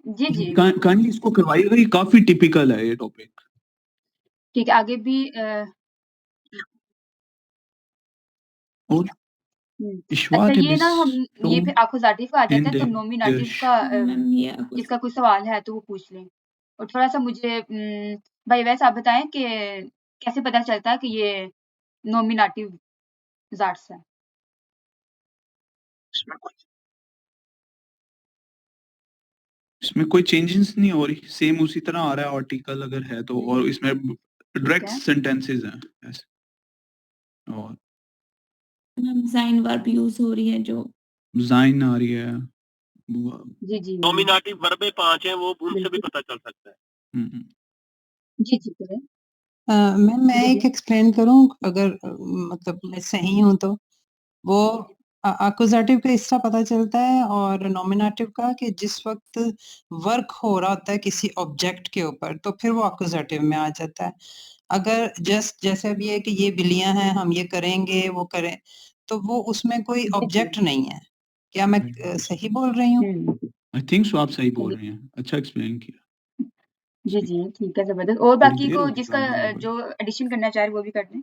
जी जी काइंडली इसको करवाइएगा, ये काफी टिपिकल है ये टॉपिक। ठीक है, आगे भी और अच्छा ये ना हम ये फिर आकुजाटिव का आ जाता है, तो in नॉमिनेटिव der का मैम ये जिसका कोई सवाल है तो वो पूछ लें। और थोड़ा-सा मुझे भाई वैसे आप बताएँ कि कैसे पता चलता है कि ये नॉमिनेटिव ज़ाट्स है? इसमें कोई चेंजेस नहीं हो रही, सेम उसी तरह आ रहा है आर्टिकल अगर है तो, और इसमें डायरेक्ट है। सेंटेंसेस हैं ऐसे। और मैम साइन वर्ब यूज हो रही है जो जाइन आ रही है। जी, जी। नॉमिनेटिव वर्बें 5 हैं, वो उनसे भी पता चल सकता है। जी, जी, करें। मैं एक एक्सप्लेन करूँ अगर मतलब मैं सही हूँ तो? वो अक्यूज़ेटिव का इस तरह पता चलता है और नॉमिनेटिव का कि जिस वक़्त वर्क हो रहा होता है किसी ऑब्जेक्ट के ऊपर तो फिर वो अक्यूज़ेटिव में आ जाता है। अगर जस्ट जैसे अब ये है कि ये बिल्लियाँ हैं, हम ये करेंगे, वो करें, तो वो उसमें कोई ऑब्जेक्ट नहीं है। क्या मैं सही बोल रही हूँ? आई थिंक सो आप सही बोल रहे हैं, अच्छा एक्सप्लेन किया। जी, जी, ठीक है, ज़बरदस्त। और थोड़ी बाकी देर को होगी जिसका काम करने में। जो एडिशन करना चाहे वो भी कर दें।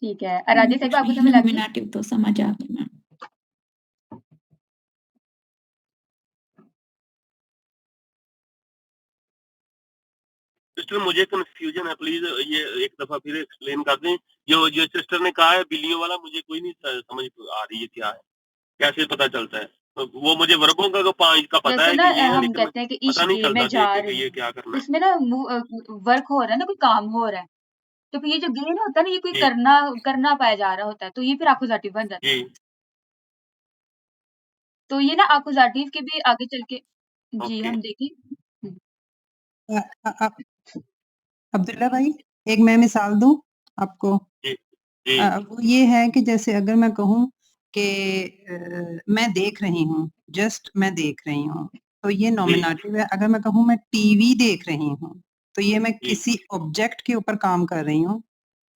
ठीक है, राधे साहिबा आपको समझ लग गई? नॉमिनेटिव तो समझ आ गई मैम। सिस्टर मुझे कंफ्यूजन है, प्लीज ये एक दफा फिर एक्सप्लेन कर दें। जो सिस्टर ने कहा है बिल्लियों वाला, मुझे कोई नहीं समझ आ रही है क्या है, कैसे पता चलता है? तो वो मुझे वर्बों का 5 का पता जैसे है ना कि ये है, हम लेकिन कहते हैं कि पता नहीं इश्क चलता मैं जा देख के रही कि ये हूँ, क्या करना है। इसमें ना वर्क हो रहा है ना, कोई काम हो रहा है, तो फिर ये जो गेन होता है ना, ये कोई जी करना पाया जा रहा होता है, तो ये फिर एक्कुज़ेटिव बन जाता है। जी तो ये ना एक्कुज़ेटिव के भी आगे चल के जी, ओके हम देखें। अब्दुल्ला भाई, एक मैं मिसाल दूँ आपको? जी जी वो ये है कि जैसे अगर मैं कहूँ कि मैं देख रही हूँ, जस्ट मैं देख रही हूँ, तो ये नॉमिनेटिव है। अगर मैं कहूँ मैं टीवी देख रही हूँ, तो ये मैं जी किसी ऑब्जेक्ट के ऊपर काम कर रही हूँ।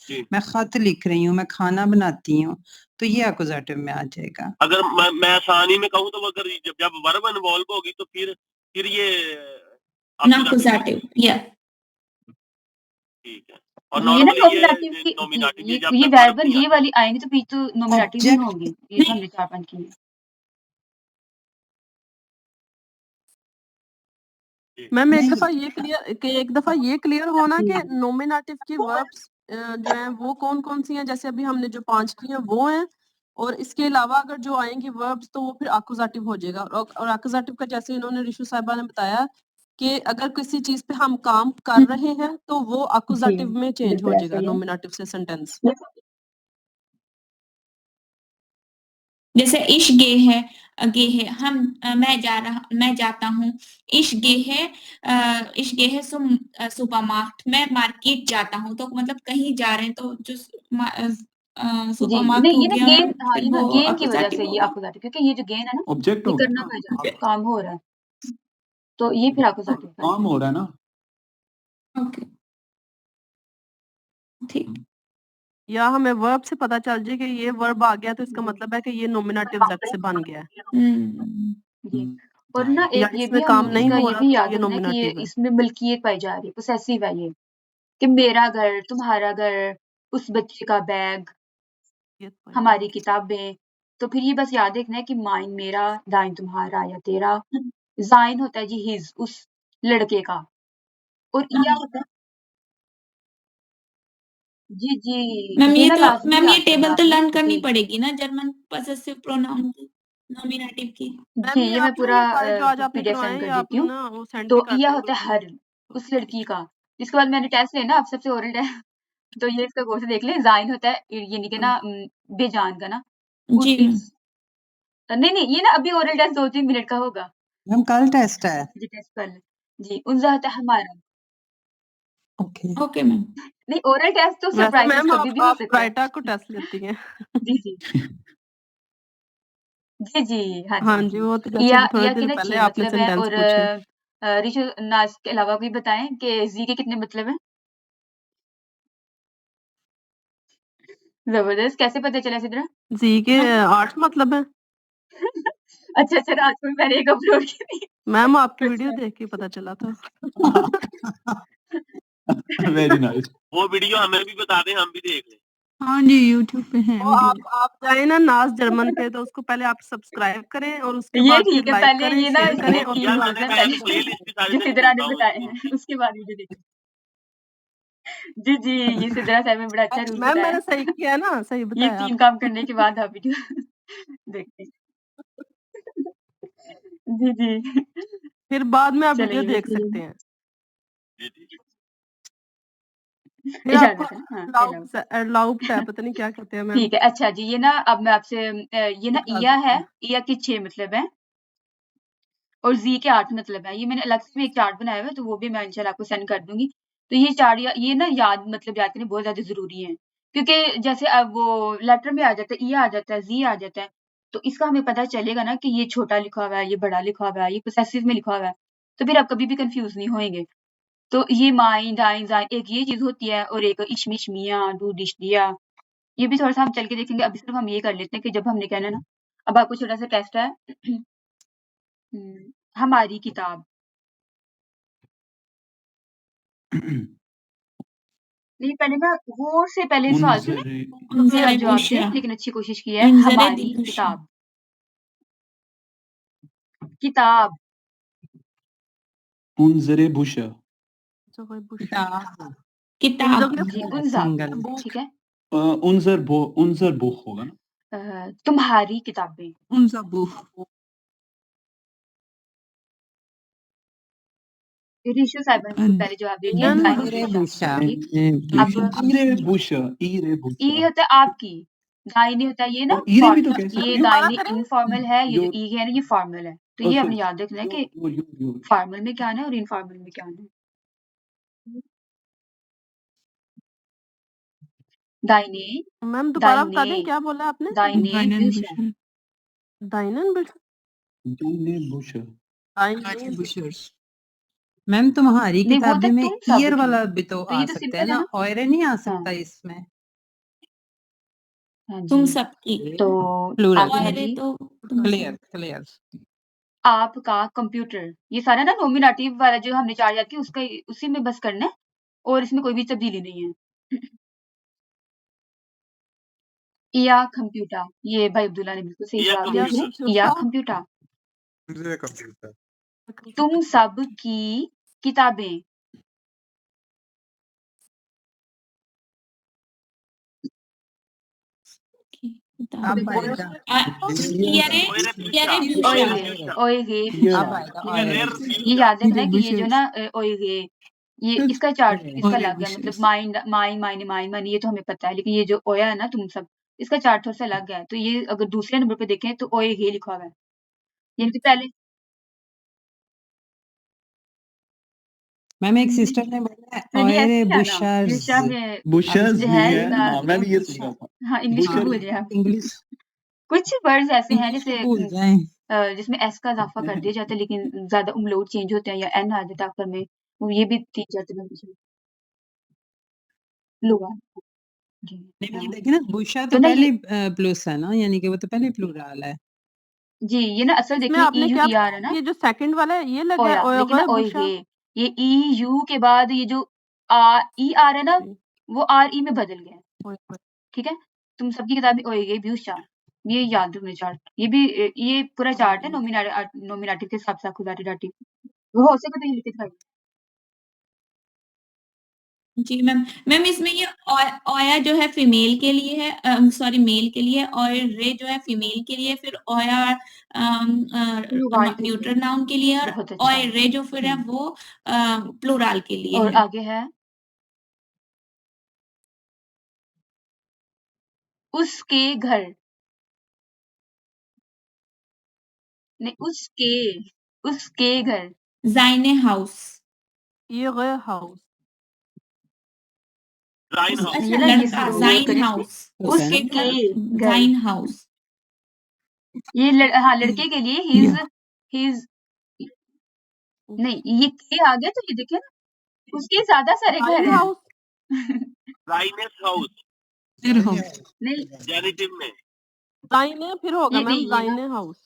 जी मैं खत लिख रही हूँ, मैं खाना बनाती हूँ, तो ये एक्कुज़ेटिव में आ जाएगा। अगर मैं आसानी में कहूँ तो अगर जब वर्ब इन्वॉल्व होगी तो फिर ये एक्कुज़ेटिव या ठीक है। और ये ना नॉर्मली ये नॉमिनेटिव की नॉमिनेटिव ये जब ये तक वर्ब वर्ब नहीं ये आता वाली आएंगी तो पीछे तो नॉमिनेटिव ही ऑब्जेक्ट होंगे। ये तो हमने 4-5 किए। जी मैम एक नहीं दफा ये क्लियर होना कि हुँ। नोमिनेटिव की वर्ब्स जो हैं वो कौन-कौन सी हैं, जैसे अभी हमने जो 5 की हैं वो हैं, और इसके अलावा अगर जो आएंगी वर्ब्स तो वो फिर एक्कुजेटिव हो जाएगा। और एक्कुजेटिव का जैसे इन्होंने रिशु साहिबा ने बताया कि अगर किसी चीज पे हम काम कर रहे हैं तो वो जी, एक्कुजेटिव में चेंज हो बिल्कुल ऐसा जाएगा ही है। नोमिनेटिव से सेंटेंस। जैसे इश गे है गे है हम मैं जाता हूँ। इश गे है सुपरमार्केट, मैं मार्केट जाता हूँ, तो मतलब कहीं जा रहे हैं तो जो जी, सुपरमार्केट नहीं हो ये ना गया गेन मैम, हाँ, फिर ये ना वो गेन की वज़ह एक्कुजेटिव से ये होगा। एक्कुज़ेटिव क्योंकि ये जो गेन है ना, ऑब्जेक्ट ये हो करना गया पड़ ना। जाता है, काम हो रहा है। तो ये फिर एक्कुज़ेटिव काम कहलाएगा। हो रहा है ना। ओके, ठीक। या हमें वर्ब से पता चल जाए कि ये वर्ब आ गया तो इसका मतलब है कि ये नोमिनेटिव जेड से बन गया है, जी, और ना या एक ये भी इसमें हम काम नहीं इसका हो ये रहा भी तो याद ये रखना है कि ये नोमिनेटिव है। इसमें मिल्कियत पाई जा रही है, पोसेसिव है ये, कि मेरा घर, तुम्हारा घर, उस बच्चे का बैग, ये तो है। हमारी किताबें। तो फिर ये बस याद रखना है कि माइन मेरा, दाइन तुम्हारा या तेरा, ज़ाइन होता है जी हिज़ उस लड़के का, और इया होता है जी, जी, ये ना लाज़मी मैम ये याद करना टेबल तो आपने। लर्न करनी जी, पड़ेगी ना जर्मन पॉसेसिव प्रोनाउन की, नॉमिनेटिव की। जी, मैम ये मैं आप ना पूरा ये सारे जो आज आपने पीडीएफ करवाए सेंड हैं कर ये आप देती हूँ। ना वो सेंड तो भी कर इया दें होता है ग्रुप में हर, तो उस लड़की का। जिसके बाद मैंने टेस्ट लिया ना, आप सबसे ओरल है, तो ये इसका गौर से देख लें, ज़ाइन होता है यानी कि ना बेजान का ना, जी मैम। इस नहीं, नहीं, ये ना अभी ओरल टेस्ट 2-3 मिनट का होगा। मैम कल टेस्ट है। जी, टेस्ट कर लें। जी, उनज़ा होता है हमारा। Okay okay ma'am. नहीं, ओरल टेस्ट तो वैसे सरप्राइज़ेज़ मैम कभी भी हो आप सकता है। राइटा को टेस्ट लेती हैं। जी, जी। जी, जी। हाँ जी, हाँ हाँ जी, जी। वो तो जैसे अभी थोड़ी या की देर ना पहले 6 आपने मतलब है सेंटेंस और पूछे। रिशु ना इसके अलावा कोई बताएँ कि ज़ी के कितने मतलब हैं? ज़बरदस्त, कैसे पता चला सिद्रा? जी के 8 मतलब है। अच्छा, अच्छा, रात को मैंने एक अपलोड की थी। मैम आपकी वीडियो अच्छा। देख के पता चला था। Very nice. वो वीडियो हमें भी बता दें, हम भी देख लें। हाँ जी, यूट्यूब पे है तो वीडियो। आप जाए ना नाज जर्मन पे तो उसको पहले आप सब्सक्राइब करें और उसके ये बाद फिर ठीक है, लाइक पहले करें, ये ना शेयर इसके करें लिए और 3 फिर यार रोल्स मैंने हैं, कहा यार पहले प्लेलिस्ट भी सारे जो दिन सिद्रा ने सुनता हूँ बताए इसकी हैं, इनकी। उसके बाद वीडियो देखो। जी, जी, ये सिद्रा साहब ने बड़ा अच्छा रूल मैम बताया। मैंने सही किया है ना, सही ये बताया 3 आपको। काम करने के बाद आप वीडियो देखते हैं। जी, जी। फिर बाद में आप वीडियो चलिए देख बिल्कुल सकते हैं। जी, जी। फिर आपको इजाज़त है ना? हाँ, अलाउ अलाउ। अलाउ होता है, पता नहीं क्या कहते हैं मैम। ठीक है, अच्छा जी, ये ना अब मैं आपसे ये ना इया इजाज़त है, है। इया के 6 मतलब हैं और ज़ी के 8 मतलब हैं। ये मैंने अलग से भी एक चार्ट बनाया हुआ है, तो वो भी मैं इंशाल्लाह आपको सेंड कर दूँगी। तो ये चार्ट ये ना याद करना बहुत ज़्यादा ज़रूरी है। क्योंकि जैसे अब वो लेटर में आ जाता है, इया आ जाता है, ज़ी आ जाता है, तो इसका हमें पता चलेगा ना कि ये छोटा लिखा हुआ है, ये बड़ा लिखा हुआ है, ये पोसेसिव में लिखा हुआ है। तो फिर आप कभी भी कन्फ्यूज़ नहीं होएँगे। तो ये माइन, दाइन, ज़ाइन एक ये चीज़ होती है और एक इशमिश, मियाँ, डू, डिश, दिया। ये भी थोड़ा-सा हम चल के देखेंगे, अभी सिर्फ़ हम ये कर लेते हैं कि जब हमने कहना है ना, अब आपको छोटा-सा टेस्ट है। हमारी किताब। नहीं, पहले ना गौर से पहले सवाल सुने, उनजरे फिर उनज़रे आप जवाब दें, बुशरा, लेकिन अच्छी कोशिश की है। उनज़रे दी हमारी बुशरा। किताब, किताब, उनजरे बुशा। जो कोई बुश किताब किताब। जी, है उनज़ा, सिंगल। ठीक है? उनजर बुख होगा ना। तुम्हारी किताबें, उनका बुक। रिशु साहिबा ने अन पहले जवाब दे दिया, इन दाइन मेरे बुशरा, बुशा ठीक। अब इरे बुशा, इरे ये बुशा। होता है आपकी, दाहिने होता है ये ना और इरे भी तो कह ये सकते हैं। दाहिने इनफॉर्मल है, ये जो योर ई है ना ये फॉर्मल है। तो ये अच्छा आपने याद रखना है कि योर फॉर्मल में क्या आना है और इनफॉर्मल में क्या आना है। दाहिने, मैम दोबारा बता दाहिने, दें क्या बोला आपने? दाहिने गाइनन बुश बुशर। दाइनन बुश दाइने बुशा। दाइने बुशर्स। मैम तुम्हारी नहीं वो किताबें तो में तुम ईयर सबकी, वाला भी तो तो आ ये तो सकता है सिंपल है ना, ना। और नहीं आ हाँ, सकता इसमें। हाँ तुम जी। सबकी। तो प्लूरल आगे है और जी, तो तुम क्लियर सब। क्लियर। आपका कंप्यूटर। ये सारा ना नॉमिनेटिव वाला जो हमने चार याद किया उसका उसी में बस करना है और इसमें कोई भी तब्दीली नहीं है। या कंप्यूटर, ये भाई अब्दुल्ला ने बिल्कुल सही या जवाब दिया कंप्यूटर। है। या कंप्यूटर। दूसरे कंप्यूटर। तुम सब की किताबें। अब आएगा यारे यारे ओएगे ओएगे अब फ्यूचर। आएगा ये याद रखना है कि ये जो ना ओएगे ये इसका चार्ट इसका अलग है, मतलब माइंड माई माइने माई मानी ये तो हमें पता है, लेकिन ये जो ओया है ना तुम सब, इसका चार्ट थोड़ा सा अलग है। तो ये अगर दूसरे नंबर पे देखें तो ओएगे लिखा हुआ है, यानी कि पहले मैम एक सिस्टर ने बोला नहीं ओए ऐसे ही है ना, बुशर्स इंग्लिश में बुशर्स जो भी है है, हाँ मैं भी ये सुन रहा था। हाँ इंग्लिश में बुशर भूल रहे हैं आप। इंग्लिश कुछ वर्ड्स ऐसे हैं इंग्लिश जैसे तो भूल जाए जिसमें एस का इजाफा कर दिया जाता है, लेकिन ज्यादा उमलाउट चेंज होते हैं या एन आ जाता है आखिर में, वो ये भी 3-4 तरह की लुगा जी। नहीं हाँ। देखिए ना बुशा तो तो ना पहले ये प्लस है ना, यानी कि वो तो पहले प्लूरल है। जी ये ना असल इसमें देखिए आपने ई यू क्या ई आर है ना ये जो सेकंड वाला है ये लगा है ओया, लेकिन ना ओए ओए बुशा हे ये ई यू के बाद ये जो ई आर है ना वो आर ई में बदल गया है। ओए ओए ठीक है, तुम सबकी किताबें ओएगे ब्यूशा, ये याद रखना चार्ट। ये भी ये पूरा चार्ट है नोमिनेटिव के साथ साथ खुदारी डाटी, वो हो सके तो ये लिख के दिखाइए। जी मैम। मैम इसमें ये ओया जो है फीमेल के लिए है, सॉरी मेल के लिए, और रे जो है फीमेल के लिए, फिर ओया प्लूराल के लिए। न्यूट्रल नाउन के लिए, और बहुत अच्छा। ओय रे जो फिर है वो प्लूराल के लिए और है। आगे है उसके घर, नहीं उसके घर। जाइने हाउस। ये गए हाउस राइन हाउस। ये अच्छा ना ये लड़का जरूर जाइन करें हाउस, उस है उसके ना घर घर। जाइन हाउस। ये हाँ लड़के के लिए हिज नहीं ये के आ गया तो ये देखिए ना उसके ज्यादा सारे घर जाइन हैं। हाउस राइनेस हाउस फिर हाउस नहीं जेनिटिव में। जाइने फिर होगा ये मैम नहीं ये ना जाइने हाउस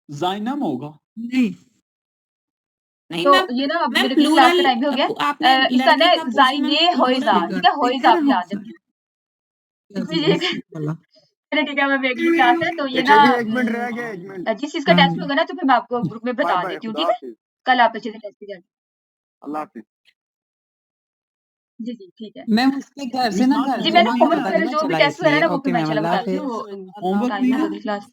जाइनम होगा। नहीं नहीं तो मैम ये ना मैम मेरे क्लास का प्लूरल टाइम भी हो गया। आपने इसका ना लड़के का पूछा मैम जाइने होइजा, प्लूरल ठीक है होइजा इधर याद हाउस रखना। फिर ये चलिए ठीक है मैं अगली क्लास है तो ये ना एक मिनट रह गया, एक मिनट। जिस चीज का टेस्ट होगा ना तो फिर मैं आपको ग्रुप में बता देती हूँ, ठीक है कल आप अच्छे से टेस्ट कीजिए। अल्लाह हाफिज। जी ठीक है मैम उसके घर से ना घर जी से मैंने मुझे होमवर्क पता वगैरह नहीं जो भी चला, टेस्ट वगैरह इसलिए ना वो ओके फिर मैं मैम इंशाल्लाह अल्लाह बताती हाफिज। हूँ होमवर्क टाइम नहीं है है अगली क्लास।